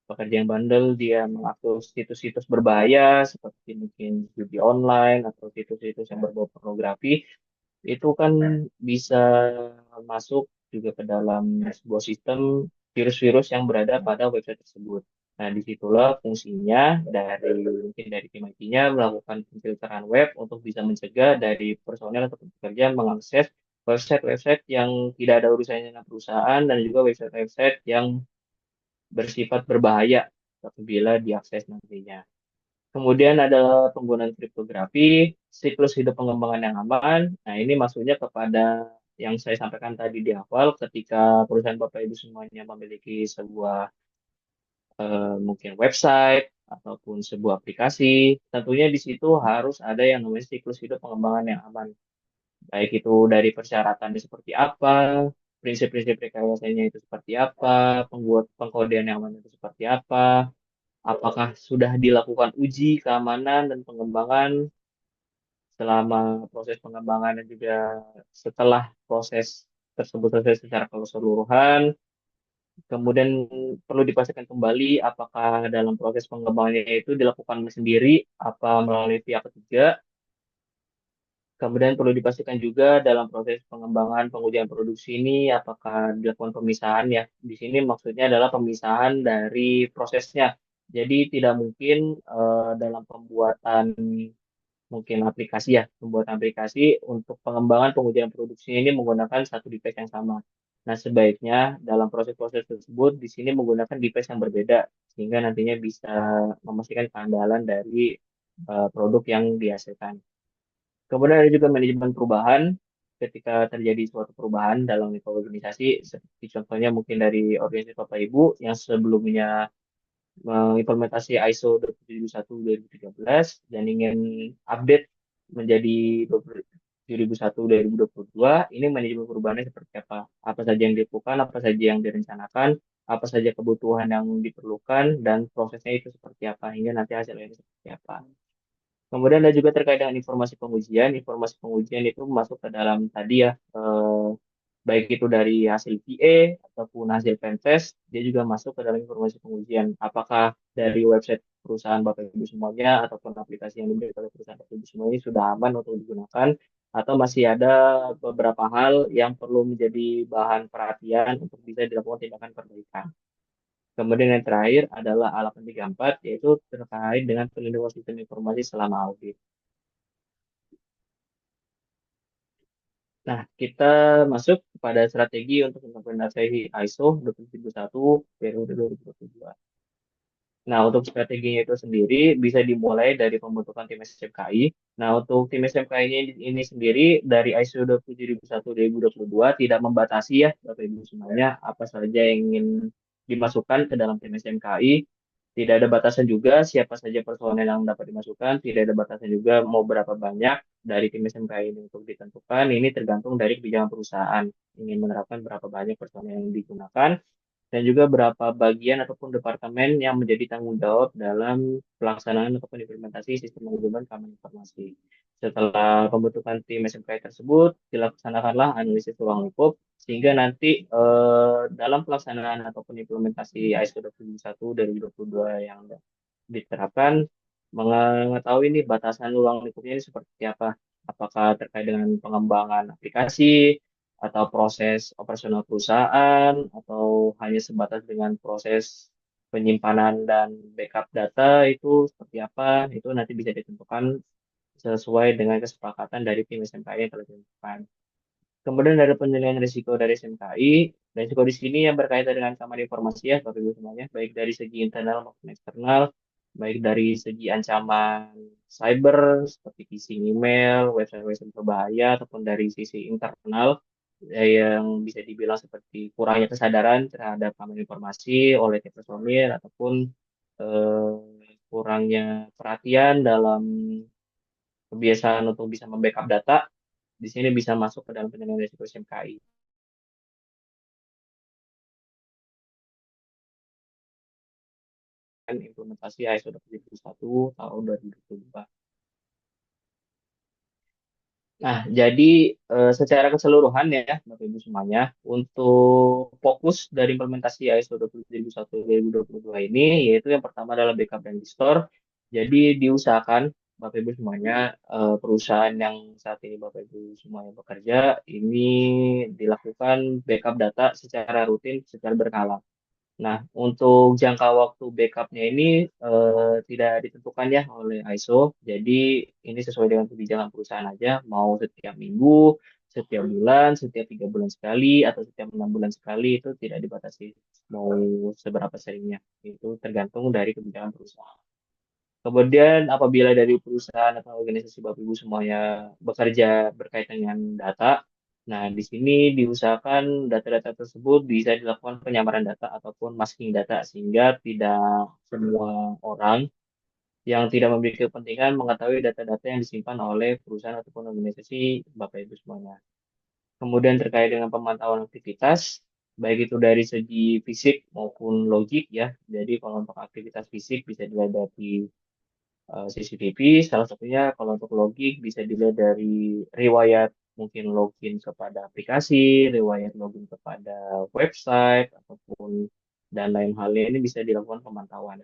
Pekerja yang bandel, dia mengakses situs-situs berbahaya, seperti mungkin judi online, atau situs-situs yang berbau pornografi itu kan bisa masuk juga ke dalam sebuah sistem virus-virus yang berada pada website tersebut. Nah, disitulah fungsinya dari mungkin dari tim IT-nya melakukan filteran web untuk bisa mencegah dari personel atau pekerja mengakses website-website yang tidak ada urusannya dengan perusahaan dan juga website-website yang bersifat berbahaya apabila diakses nantinya. Kemudian ada penggunaan kriptografi, siklus hidup pengembangan yang aman. Nah, ini maksudnya kepada yang saya sampaikan tadi di awal, ketika perusahaan Bapak Ibu semuanya memiliki sebuah mungkin website ataupun sebuah aplikasi, tentunya di situ harus ada yang namanya siklus hidup pengembangan yang aman. Baik itu dari persyaratannya seperti apa, prinsip-prinsip rekayasanya itu seperti apa, pengbuat pengkodean yang aman itu seperti apa, apakah sudah dilakukan uji keamanan dan pengembangan selama proses pengembangan dan juga setelah proses tersebut selesai secara keseluruhan. Kemudian perlu dipastikan kembali apakah dalam proses pengembangannya itu dilakukan sendiri apa melalui pihak ketiga. Kemudian perlu dipastikan juga dalam proses pengembangan pengujian produksi ini apakah dilakukan pemisahan ya. Di sini maksudnya adalah pemisahan dari prosesnya. Jadi tidak mungkin dalam pembuatan mungkin aplikasi ya, membuat aplikasi untuk pengembangan pengujian produksi ini menggunakan satu device yang sama. Nah, sebaiknya dalam proses-proses tersebut di sini menggunakan device yang berbeda sehingga nantinya bisa memastikan keandalan dari produk yang dihasilkan. Kemudian ada juga manajemen perubahan ketika terjadi suatu perubahan dalam lingkup organisasi, seperti contohnya mungkin dari organisasi Bapak Ibu yang sebelumnya mengimplementasi ISO 27001-2013 dan ingin update menjadi 2001-2022, ini manajemen perubahannya seperti apa? Apa saja yang dilakukan, apa saja yang direncanakan, apa saja kebutuhan yang diperlukan, dan prosesnya itu seperti apa, hingga nanti hasilnya itu seperti apa. Kemudian ada juga terkait dengan informasi pengujian. Informasi pengujian itu masuk ke dalam tadi ya, baik itu dari hasil PA ataupun hasil pentest, dia juga masuk ke dalam informasi pengujian. Apakah dari website perusahaan Bapak Ibu semuanya ataupun aplikasi yang dimiliki oleh perusahaan Bapak Ibu semuanya sudah aman untuk digunakan atau masih ada beberapa hal yang perlu menjadi bahan perhatian untuk bisa dilakukan tindakan perbaikan. Kemudian yang terakhir adalah ALA 34, yaitu terkait dengan perlindungan sistem informasi selama audit. Nah, kita masuk pada strategi untuk implementasi ISO 27001 periode 2022. Nah, untuk strateginya itu sendiri bisa dimulai dari pembentukan tim SMKI. Nah, untuk tim SMKI ini sendiri dari ISO 27001-2022 tidak membatasi ya, Bapak Ibu semuanya, apa saja yang ingin dimasukkan ke dalam tim SMKI. Tidak ada batasan juga siapa saja personel yang dapat dimasukkan, tidak ada batasan juga mau berapa banyak dari tim SMKI ini untuk ditentukan. Ini tergantung dari kebijakan perusahaan ingin menerapkan berapa banyak personel yang digunakan dan juga berapa bagian ataupun departemen yang menjadi tanggung jawab dalam pelaksanaan ataupun implementasi sistem manajemen keamanan informasi. Setelah pembentukan tim SMKI tersebut, dilaksanakanlah analisis ruang lingkup sehingga nanti dalam pelaksanaan ataupun implementasi ISO 27001 2022 yang diterapkan mengetahui nih batasan ruang lingkupnya ini seperti apa. Apakah terkait dengan pengembangan aplikasi, atau proses operasional perusahaan, atau hanya sebatas dengan proses penyimpanan dan backup data itu seperti apa, itu nanti bisa ditentukan sesuai dengan kesepakatan dari tim SMKI yang telah ditentukan. Kemudian dari penilaian risiko dari SMKI, risiko di sini yang berkaitan dengan keamanan informasi ya, Bapak Ibu semuanya, baik dari segi internal maupun eksternal, baik dari segi ancaman cyber seperti phishing email, website-website berbahaya, ataupun dari sisi internal yang bisa dibilang seperti kurangnya kesadaran terhadap keamanan informasi oleh tim personil ataupun kurangnya perhatian dalam kebiasaan untuk bisa membackup data, di sini bisa masuk ke dalam penilaian risiko SMKI. Implementasi ISO 27001 tahun 2022. Nah, jadi secara keseluruhan ya, Bapak Ibu semuanya, untuk fokus dari implementasi ISO 27001 2022 ini, yaitu yang pertama adalah backup dan restore. Jadi diusahakan Bapak Ibu semuanya, perusahaan yang saat ini Bapak Ibu semuanya bekerja, ini dilakukan backup data secara rutin, secara berkala. Nah, untuk jangka waktu backupnya ini tidak ditentukan ya oleh ISO. Jadi ini sesuai dengan kebijakan perusahaan aja, mau setiap minggu, setiap bulan, setiap 3 bulan sekali, atau setiap 6 bulan sekali itu tidak dibatasi mau seberapa seringnya. Itu tergantung dari kebijakan perusahaan. Kemudian apabila dari perusahaan atau organisasi Bapak Ibu semuanya bekerja berkaitan dengan data, nah di sini diusahakan data-data tersebut bisa dilakukan penyamaran data ataupun masking data sehingga tidak semua orang yang tidak memiliki kepentingan mengetahui data-data yang disimpan oleh perusahaan ataupun organisasi Bapak Ibu semuanya. Kemudian terkait dengan pemantauan aktivitas, baik itu dari segi fisik maupun logik ya. Jadi kalau untuk aktivitas fisik bisa dilihat dari CCTV, salah satunya kalau untuk login bisa dilihat dari riwayat mungkin login kepada aplikasi, riwayat login kepada website, ataupun dan lain halnya ini bisa dilakukan pemantauan.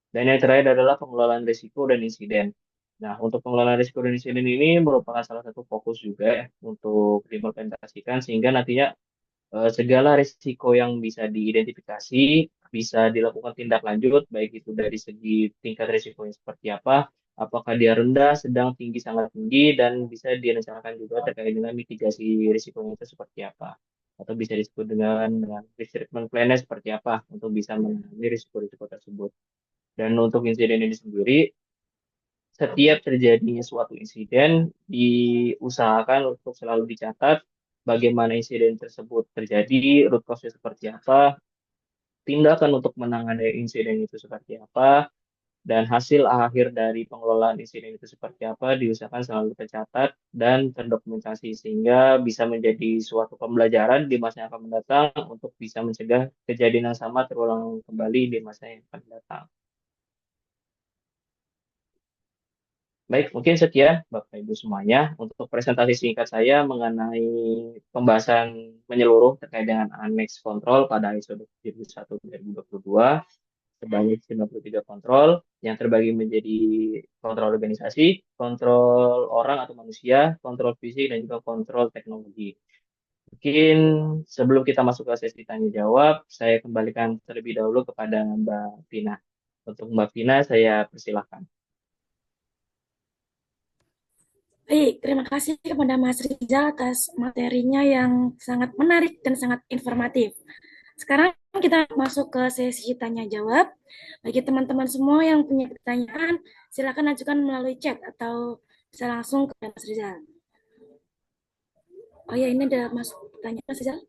Dan yang terakhir adalah pengelolaan risiko dan insiden. Nah, untuk pengelolaan risiko dan insiden ini merupakan salah satu fokus juga ya untuk diimplementasikan sehingga nantinya segala risiko yang bisa diidentifikasi bisa dilakukan tindak lanjut, baik itu dari segi tingkat risikonya seperti apa, apakah dia rendah, sedang, tinggi, sangat tinggi, dan bisa direncanakan juga terkait dengan mitigasi risikonya itu seperti apa. Atau bisa disebut dengan risk treatment plan-nya seperti apa untuk bisa menangani risiko-risiko tersebut. Dan untuk insiden ini sendiri, setiap terjadinya suatu insiden, diusahakan untuk selalu dicatat bagaimana insiden tersebut terjadi, root cause seperti apa, tindakan untuk menangani insiden itu seperti apa, dan hasil akhir dari pengelolaan insiden itu seperti apa, diusahakan selalu tercatat dan terdokumentasi sehingga bisa menjadi suatu pembelajaran di masa yang akan mendatang untuk bisa mencegah kejadian yang sama terulang kembali di masa yang akan datang. Baik, mungkin sekian Bapak Ibu semuanya untuk presentasi singkat saya mengenai pembahasan menyeluruh terkait dengan Annex Control pada ISO 27001 2022. sebanyak 93 kontrol yang terbagi menjadi kontrol organisasi, kontrol orang atau manusia, kontrol fisik, dan juga kontrol teknologi. Mungkin sebelum kita masuk ke sesi tanya jawab, saya kembalikan terlebih dahulu kepada Mbak Vina. Untuk Mbak Vina, saya persilahkan. Baik, terima kasih kepada Mas Rizal atas materinya yang sangat menarik dan sangat informatif. Sekarang kita masuk ke sesi tanya jawab. Bagi teman-teman semua yang punya pertanyaan, silakan ajukan melalui chat atau bisa langsung ke Mas Rizal. Oh ya, ini ada masuk pertanyaan Mas Rizal.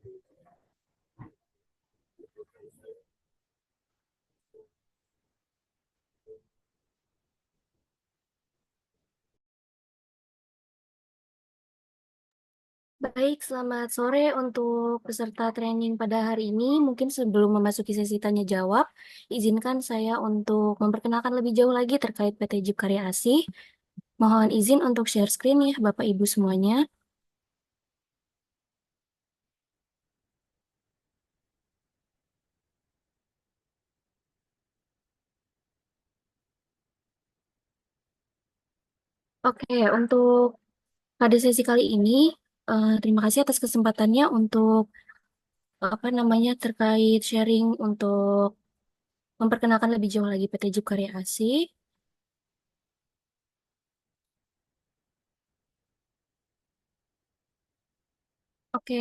Baik, selamat sore untuk peserta training pada hari ini. Mungkin sebelum memasuki sesi tanya jawab, izinkan saya untuk memperkenalkan lebih jauh lagi terkait PT Jeep Karya Asih. Mohon izin untuk share screen ya, Bapak Ibu semuanya. Oke, untuk pada sesi kali ini, terima kasih atas kesempatannya untuk apa namanya terkait sharing untuk memperkenalkan lebih jauh lagi PT Jeep Karya Asih. Oke,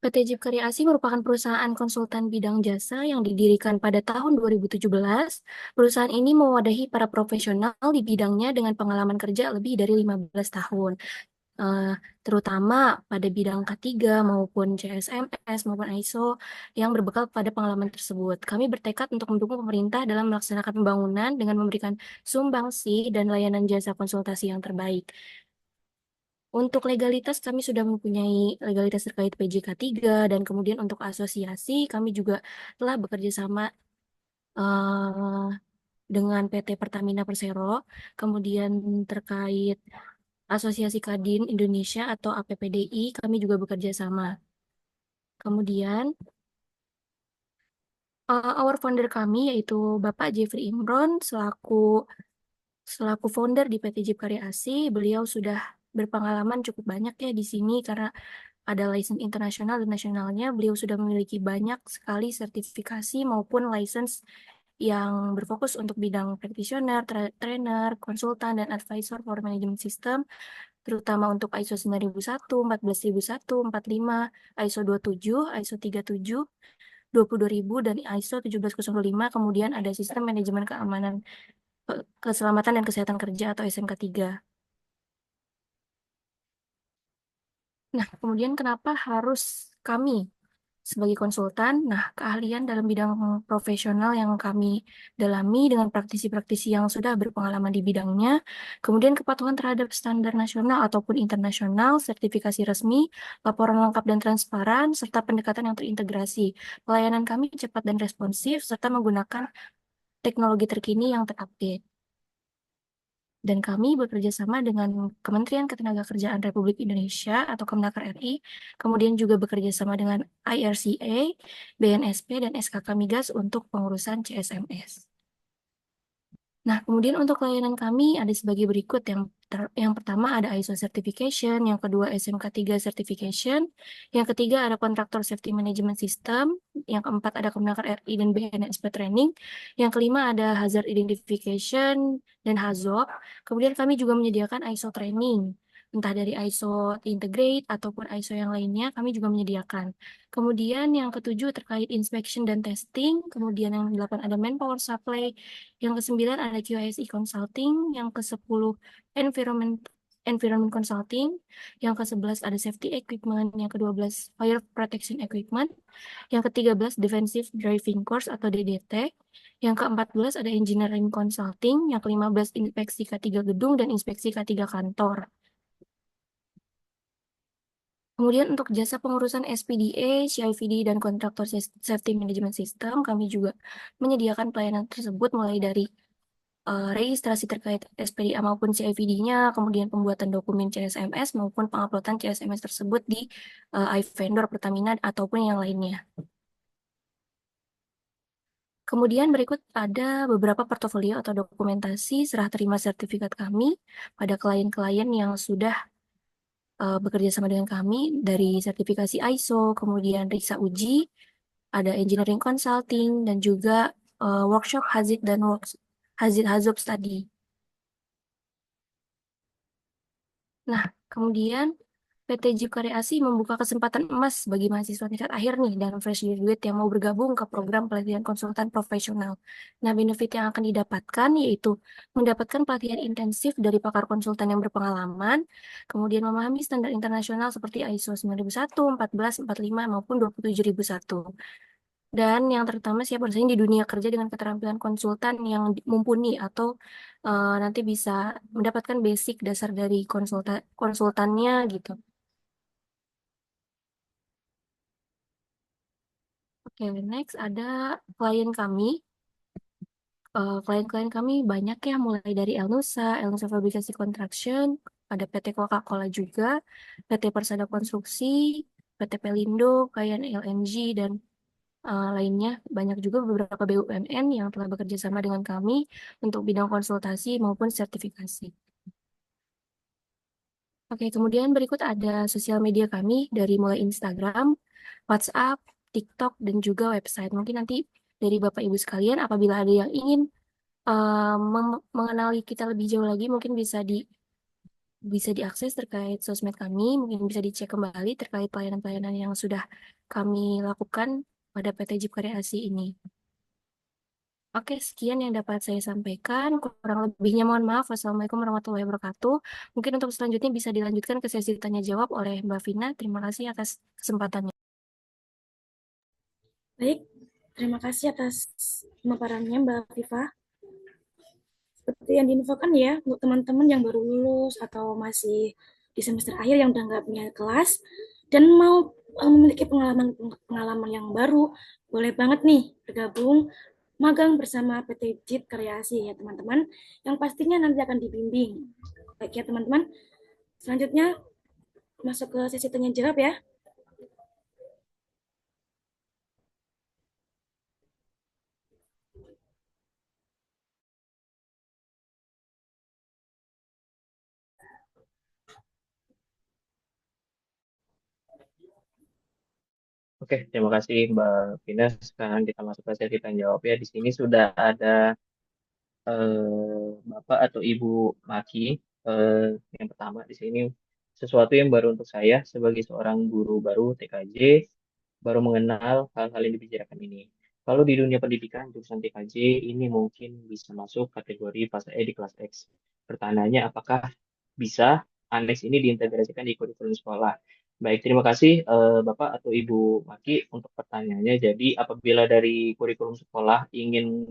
PT Jeep Karya Asih merupakan perusahaan konsultan bidang jasa yang didirikan pada tahun 2017. Perusahaan ini mewadahi para profesional di bidangnya dengan pengalaman kerja lebih dari 15 tahun. eh, Terutama pada bidang K3 maupun CSMS maupun ISO yang berbekal pada pengalaman tersebut. Kami bertekad untuk mendukung pemerintah dalam melaksanakan pembangunan dengan memberikan sumbangsi dan layanan jasa konsultasi yang terbaik. Untuk legalitas, kami sudah mempunyai legalitas terkait PJK 3, dan kemudian untuk asosiasi, kami juga telah bekerja sama eh, dengan PT Pertamina Persero, kemudian terkait Asosiasi Kadin Indonesia atau APPDI, kami juga bekerja sama. Kemudian, our founder kami yaitu Bapak Jeffrey Imron selaku founder di PT Jeep Karya Asih. Beliau sudah berpengalaman cukup banyak ya di sini karena ada license internasional dan nasionalnya. Beliau sudah memiliki banyak sekali sertifikasi maupun license yang berfokus untuk bidang practitioner, trainer, konsultan, dan advisor for management system, terutama untuk ISO 9001, 14001, 45, ISO 27, ISO 37, 22000, dan ISO 17005. Kemudian ada sistem manajemen keamanan, keselamatan dan kesehatan kerja atau SMK 3. Nah, kemudian kenapa harus kami sebagai konsultan? Nah, keahlian dalam bidang profesional yang kami dalami dengan praktisi-praktisi yang sudah berpengalaman di bidangnya, kemudian kepatuhan terhadap standar nasional ataupun internasional, sertifikasi resmi, laporan lengkap dan transparan, serta pendekatan yang terintegrasi. Pelayanan kami cepat dan responsif, serta menggunakan teknologi terkini yang terupdate. Dan kami bekerja sama dengan Kementerian Ketenagakerjaan Republik Indonesia atau Kemenaker RI, kemudian juga bekerja sama dengan IRCA, BNSP, dan SKK Migas untuk pengurusan CSMS. Nah, kemudian untuk layanan kami ada sebagai berikut. Yang pertama ada ISO Certification, yang kedua SMK 3 Certification, yang ketiga ada Contractor Safety Management System, yang keempat ada Kemenaker RI dan BNSP Training, yang kelima ada Hazard Identification dan HAZOP. Kemudian kami juga menyediakan ISO Training, entah dari ISO Integrate ataupun ISO yang lainnya, kami juga menyediakan. Kemudian yang ketujuh terkait inspection dan testing, kemudian yang delapan ada Manpower Supply, yang ke-9 ada QISE Consulting, yang ke-10 Environment Environment Consulting, yang ke-11 ada Safety Equipment, yang ke-12 Fire Protection Equipment, yang ke-13 Defensive Driving Course atau DDT, yang ke-14 ada Engineering Consulting, yang ke-15 Inspeksi K3 Gedung dan Inspeksi K3 Kantor. Kemudian untuk jasa pengurusan SPDA, CIVD, dan Kontraktor Safety Management System, kami juga menyediakan pelayanan tersebut mulai dari registrasi terkait SPDA maupun CIVD-nya, kemudian pembuatan dokumen CSMS maupun penguploadan CSMS tersebut di iVendor Pertamina ataupun yang lainnya. Kemudian berikut ada beberapa portofolio atau dokumentasi serah terima sertifikat kami pada klien-klien yang sudah bekerja sama dengan kami dari sertifikasi ISO, kemudian Riksa Uji, ada engineering consulting, dan juga workshop Hazid dan Hazid Hazob Study. Nah, kemudian PT Jeep Karyasi membuka kesempatan emas bagi mahasiswa tingkat akhir nih dan fresh graduate yang mau bergabung ke program pelatihan konsultan profesional. Nah, benefit yang akan didapatkan yaitu mendapatkan pelatihan intensif dari pakar konsultan yang berpengalaman, kemudian memahami standar internasional seperti ISO 9001, 14, 45, maupun 27001. Dan yang terutama siap bersaing di dunia kerja dengan keterampilan konsultan yang mumpuni atau nanti bisa mendapatkan basic dasar dari konsultannya gitu. Oke, next ada klien kami. Klien-klien kami banyak ya, mulai dari Elnusa Fabrikasi Construction, ada PT Coca-Cola juga, PT Persada Konstruksi, PT Pelindo, Kayan LNG, dan lainnya. Banyak juga beberapa BUMN yang telah bekerja sama dengan kami untuk bidang konsultasi maupun sertifikasi. Oke, kemudian berikut ada sosial media kami dari mulai Instagram, WhatsApp, TikTok, dan juga website. Mungkin nanti dari Bapak Ibu sekalian, apabila ada yang ingin mengenali kita lebih jauh lagi, mungkin bisa diakses terkait sosmed kami, mungkin bisa dicek kembali terkait pelayanan-pelayanan yang sudah kami lakukan pada PT Jeep Karya Asi ini. Oke, sekian yang dapat saya sampaikan. Kurang lebihnya mohon maaf. Wassalamualaikum warahmatullahi wabarakatuh. Mungkin untuk selanjutnya bisa dilanjutkan ke sesi tanya jawab oleh Mbak Vina. Terima kasih atas kesempatannya. Baik, terima kasih atas pemaparannya Mbak Viva. Seperti yang diinfokan ya, untuk teman-teman yang baru lulus atau masih di semester akhir yang udah nggak punya kelas dan mau memiliki pengalaman yang baru, boleh banget nih bergabung magang bersama PT JIT Karyasi ya teman-teman, yang pastinya nanti akan dibimbing. Baik ya teman-teman, selanjutnya masuk ke sesi tanya jawab ya. Oke, terima kasih Mbak Vina. Sekarang kita masuk ke sesi tanya jawab ya. Di sini sudah ada Bapak atau Ibu Maki. Eh, yang pertama di sini sesuatu yang baru untuk saya sebagai seorang guru baru TKJ, baru mengenal hal-hal yang dibicarakan ini. Kalau di dunia pendidikan, jurusan TKJ ini mungkin bisa masuk kategori fase E di kelas X. Pertanyaannya, apakah bisa aneks ini diintegrasikan di kurikulum sekolah? Baik, terima kasih Bapak atau Ibu Maki untuk pertanyaannya. Jadi, apabila dari kurikulum sekolah ingin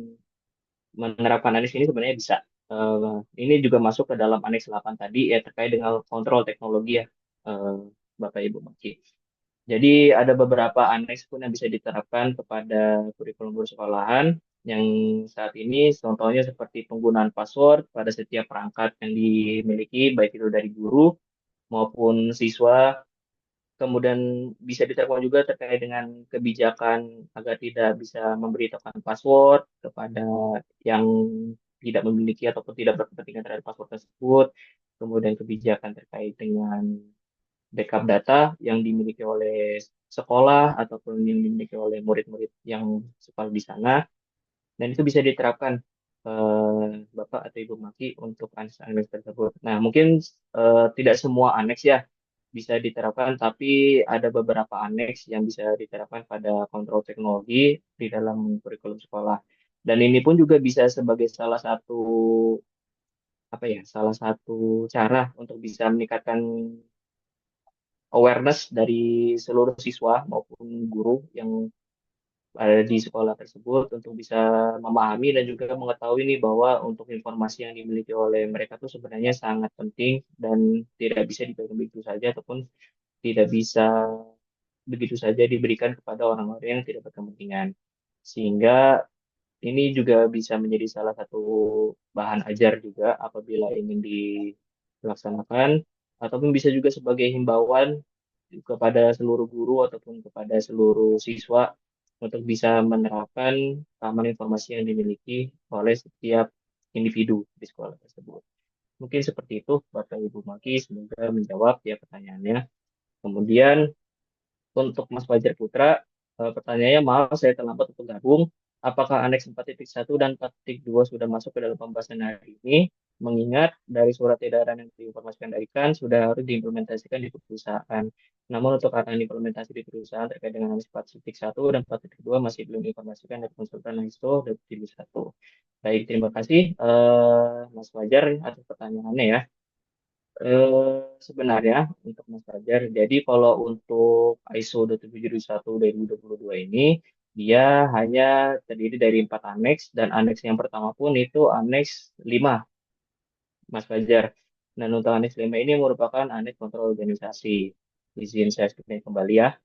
menerapkan aneks ini sebenarnya bisa. Ini juga masuk ke dalam aneks 8 tadi ya terkait dengan kontrol teknologi ya eh, Bapak Ibu Maki. Jadi ada beberapa aneks pun yang bisa diterapkan kepada kurikulum persekolahan yang saat ini contohnya seperti penggunaan password pada setiap perangkat yang dimiliki baik itu dari guru maupun siswa. Kemudian bisa diterapkan juga terkait dengan kebijakan agar tidak bisa memberitahukan password kepada yang tidak memiliki ataupun tidak berkepentingan terhadap password tersebut. Kemudian kebijakan terkait dengan backup data yang dimiliki oleh sekolah ataupun yang dimiliki oleh murid-murid yang sekolah di sana. Dan itu bisa diterapkan Bapak atau Ibu Maki untuk aneks-aneks tersebut. Nah, mungkin tidak semua aneks ya bisa diterapkan, tapi ada beberapa aneks yang bisa diterapkan pada kontrol teknologi di dalam kurikulum sekolah. Dan ini pun juga bisa sebagai salah satu apa ya, salah satu cara untuk bisa meningkatkan awareness dari seluruh siswa maupun guru yang ada di sekolah tersebut untuk bisa memahami dan juga mengetahui nih bahwa untuk informasi yang dimiliki oleh mereka tuh sebenarnya sangat penting dan tidak bisa dipegang begitu saja ataupun tidak bisa begitu saja diberikan kepada orang-orang yang tidak berkepentingan. Sehingga ini juga bisa menjadi salah satu bahan ajar juga apabila ingin dilaksanakan ataupun bisa juga sebagai himbauan kepada seluruh guru ataupun kepada seluruh siswa untuk bisa menerapkan keamanan informasi yang dimiliki oleh setiap individu di sekolah tersebut. Mungkin seperti itu, Bapak Ibu Maki, semoga menjawab ya pertanyaannya. Kemudian untuk Mas Fajar Putra, pertanyaannya maaf saya terlambat untuk gabung. Apakah Aneks 4.1 dan 4.2 sudah masuk ke dalam pembahasan hari ini? Mengingat dari surat edaran yang diinformasikan dari KAN sudah harus diimplementasikan di perusahaan. Namun untuk arahan implementasi di perusahaan terkait dengan Aneks 4.1 dan 4.2 masih belum diinformasikan dari konsultan ISO 2001. Baik, terima kasih Mas Fajar atas pertanyaannya ya. Sebenarnya untuk Mas Fajar, jadi kalau untuk ISO 27721 2022 ini, dia hanya terdiri dari 4 aneks, dan aneks yang pertama pun itu aneks 5, Mas Fajar. Dan untuk aneks 5 ini merupakan aneks kontrol organisasi. Izin saya screen kembali ya.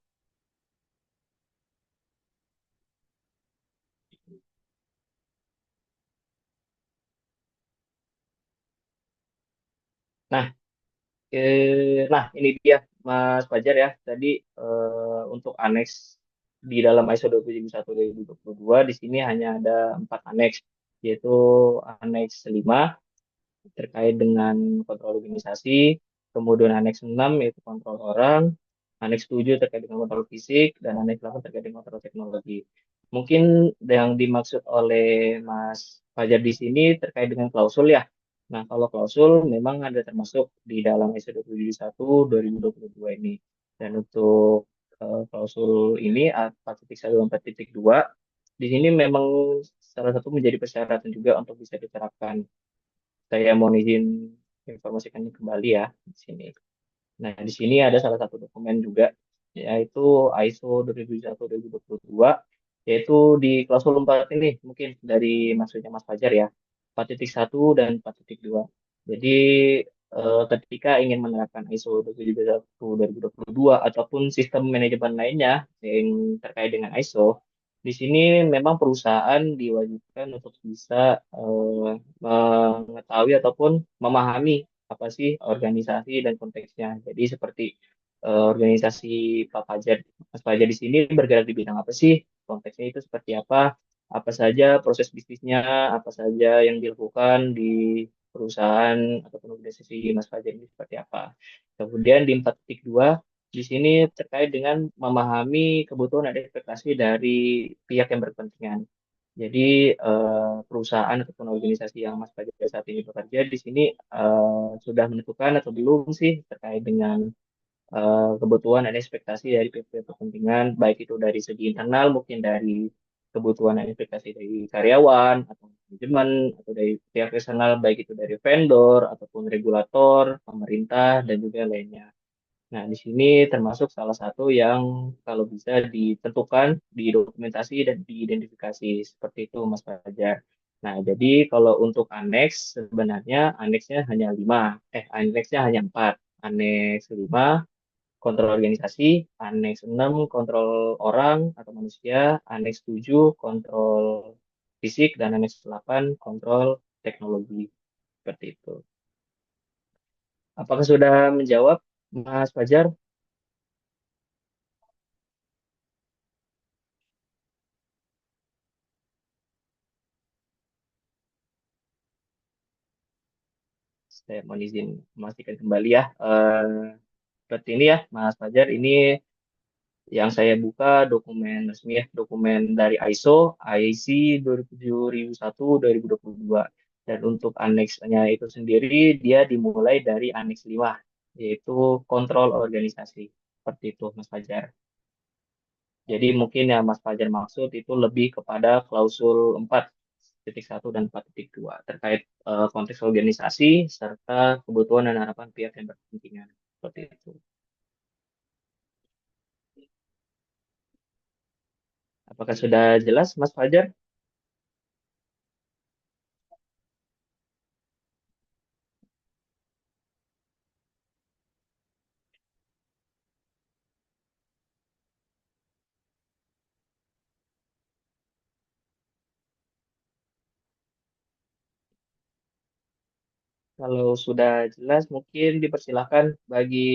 Nah, nah ini dia Mas Fajar ya. Tadi untuk aneks di dalam ISO 271 2022 di sini hanya ada 4 aneks, yaitu aneks 5 terkait dengan kontrol organisasi, kemudian aneks 6 yaitu kontrol orang, aneks 7 terkait dengan kontrol fisik, dan aneks 8 terkait dengan kontrol teknologi. Mungkin yang dimaksud oleh Mas Fajar di sini terkait dengan klausul ya. Nah, kalau klausul memang ada termasuk di dalam ISO 271 2022 ini. Dan untuk klausul ini 4.1 dan 4.2 di sini memang salah satu menjadi persyaratan juga untuk bisa diterapkan. Saya mau izin informasikannya kembali ya di sini. Nah, di sini ada salah satu dokumen juga, yaitu ISO 2021-2022, yaitu di klausul 4 ini, mungkin dari maksudnya Mas Fajar ya, 4.1 dan 4.2. Jadi, ketika ingin menerapkan ISO 2021-2022 ataupun sistem manajemen lainnya yang terkait dengan ISO, di sini memang perusahaan diwajibkan untuk bisa mengetahui ataupun memahami apa sih organisasi dan konteksnya. Jadi seperti organisasi Pak Fajar, Mas Fajar di sini bergerak di bidang apa sih? Konteksnya itu seperti apa saja proses bisnisnya, apa saja yang dilakukan di perusahaan ataupun organisasi Mas Fajar ini seperti apa. Kemudian di 4.2 di sini terkait dengan memahami kebutuhan dan ekspektasi dari pihak yang berkepentingan. Jadi perusahaan ataupun organisasi yang Mas Fajar saat ini bekerja di sini sudah menentukan atau belum sih terkait dengan kebutuhan dan ekspektasi dari pihak-pihak kepentingan, baik itu dari segi internal, mungkin dari kebutuhan dan ekspektasi dari karyawan atau manajemen atau dari pihak eksternal, baik itu dari vendor ataupun regulator, pemerintah dan juga lainnya. Nah, di sini termasuk salah satu yang kalau bisa ditentukan, didokumentasi dan diidentifikasi seperti itu, Mas Fajar. Nah, jadi kalau untuk aneks sebenarnya aneksnya hanya 5, aneksnya hanya 4. Aneks 5 kontrol organisasi, aneks 6 kontrol orang atau manusia, aneks 7 kontrol fisik, dan aneks 8 kontrol teknologi. Seperti itu. Apakah sudah menjawab, Mas Fajar? Saya mohon izin memastikan kembali ya. Seperti ini ya, Mas Fajar. Ini yang saya buka dokumen resmi ya, dokumen dari ISO, IEC 2001-2022. Dan untuk aneksnya itu sendiri, dia dimulai dari aneks 5, yaitu kontrol organisasi. Seperti itu, Mas Fajar. Jadi mungkin yang Mas Fajar maksud itu lebih kepada klausul 4.1 dan 4.2 terkait konteks organisasi serta kebutuhan dan harapan pihak yang berkepentingan. Seperti itu. Apakah sudah jelas, Mas Fajar? Kalau sudah jelas, mungkin dipersilahkan bagi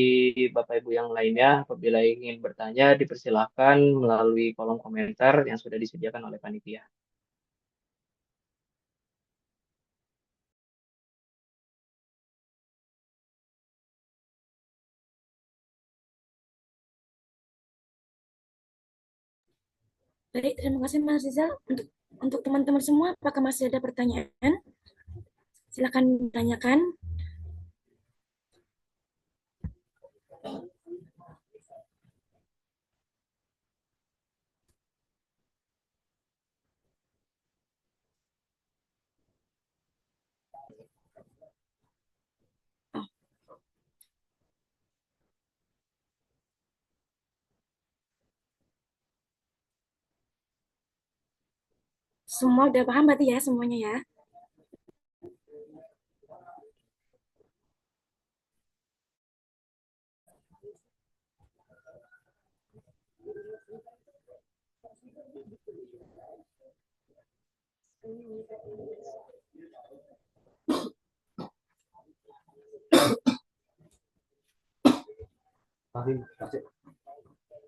Bapak Ibu yang lainnya, apabila ingin bertanya, dipersilahkan melalui kolom komentar yang sudah disediakan oleh panitia. Baik, terima kasih Mas Rizal. Untuk teman-teman semua, apakah masih ada pertanyaan? Silakan tanyakan. Oh, semua udah paham berarti ya semuanya ya.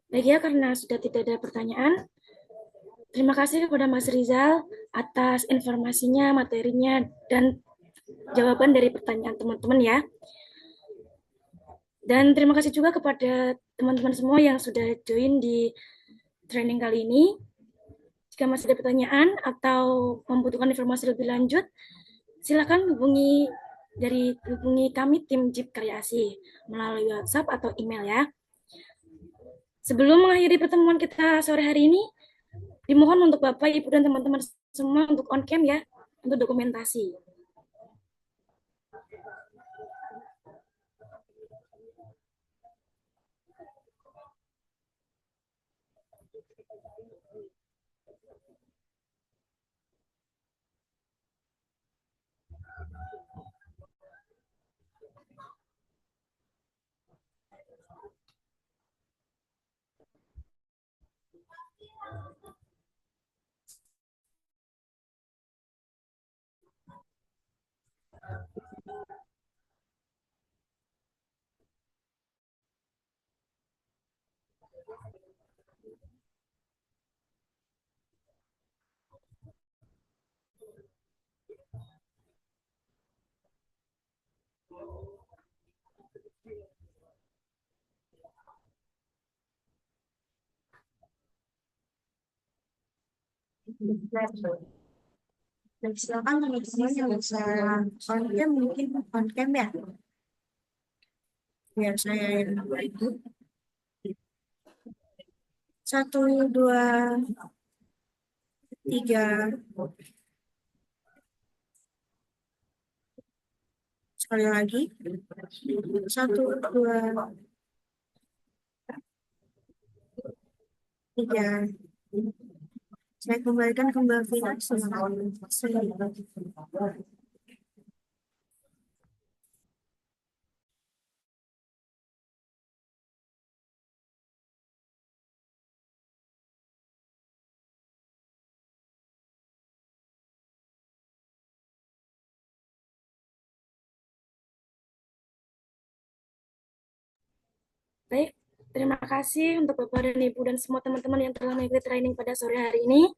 Baik ya, karena sudah tidak ada pertanyaan, terima kasih kepada Mas Rizal atas informasinya, materinya, dan jawaban dari pertanyaan teman-teman ya. Dan terima kasih juga kepada teman-teman semua yang sudah join di training kali ini. Jika masih ada pertanyaan atau membutuhkan informasi lebih lanjut, silakan hubungi kami tim JIP Karyasi melalui WhatsApp atau email ya. Sebelum mengakhiri pertemuan kita sore hari ini, dimohon untuk Bapak, Ibu, dan teman-teman semua untuk on cam ya, untuk dokumentasi. Dan silakan teman-teman yang bisa on cam mungkin on cam ya, biar saya yang itu. Satu, dua, tiga. Sekali lagi. Satu, dua, tiga. Saya kembalikan kembali ke Baik, terima kasih untuk Bapak dan Ibu dan semua teman-teman yang telah mengikuti training pada sore hari ini.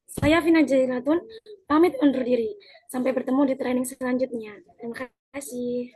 Saya Vina Jailatun, pamit undur diri. Sampai bertemu di training selanjutnya. Terima kasih.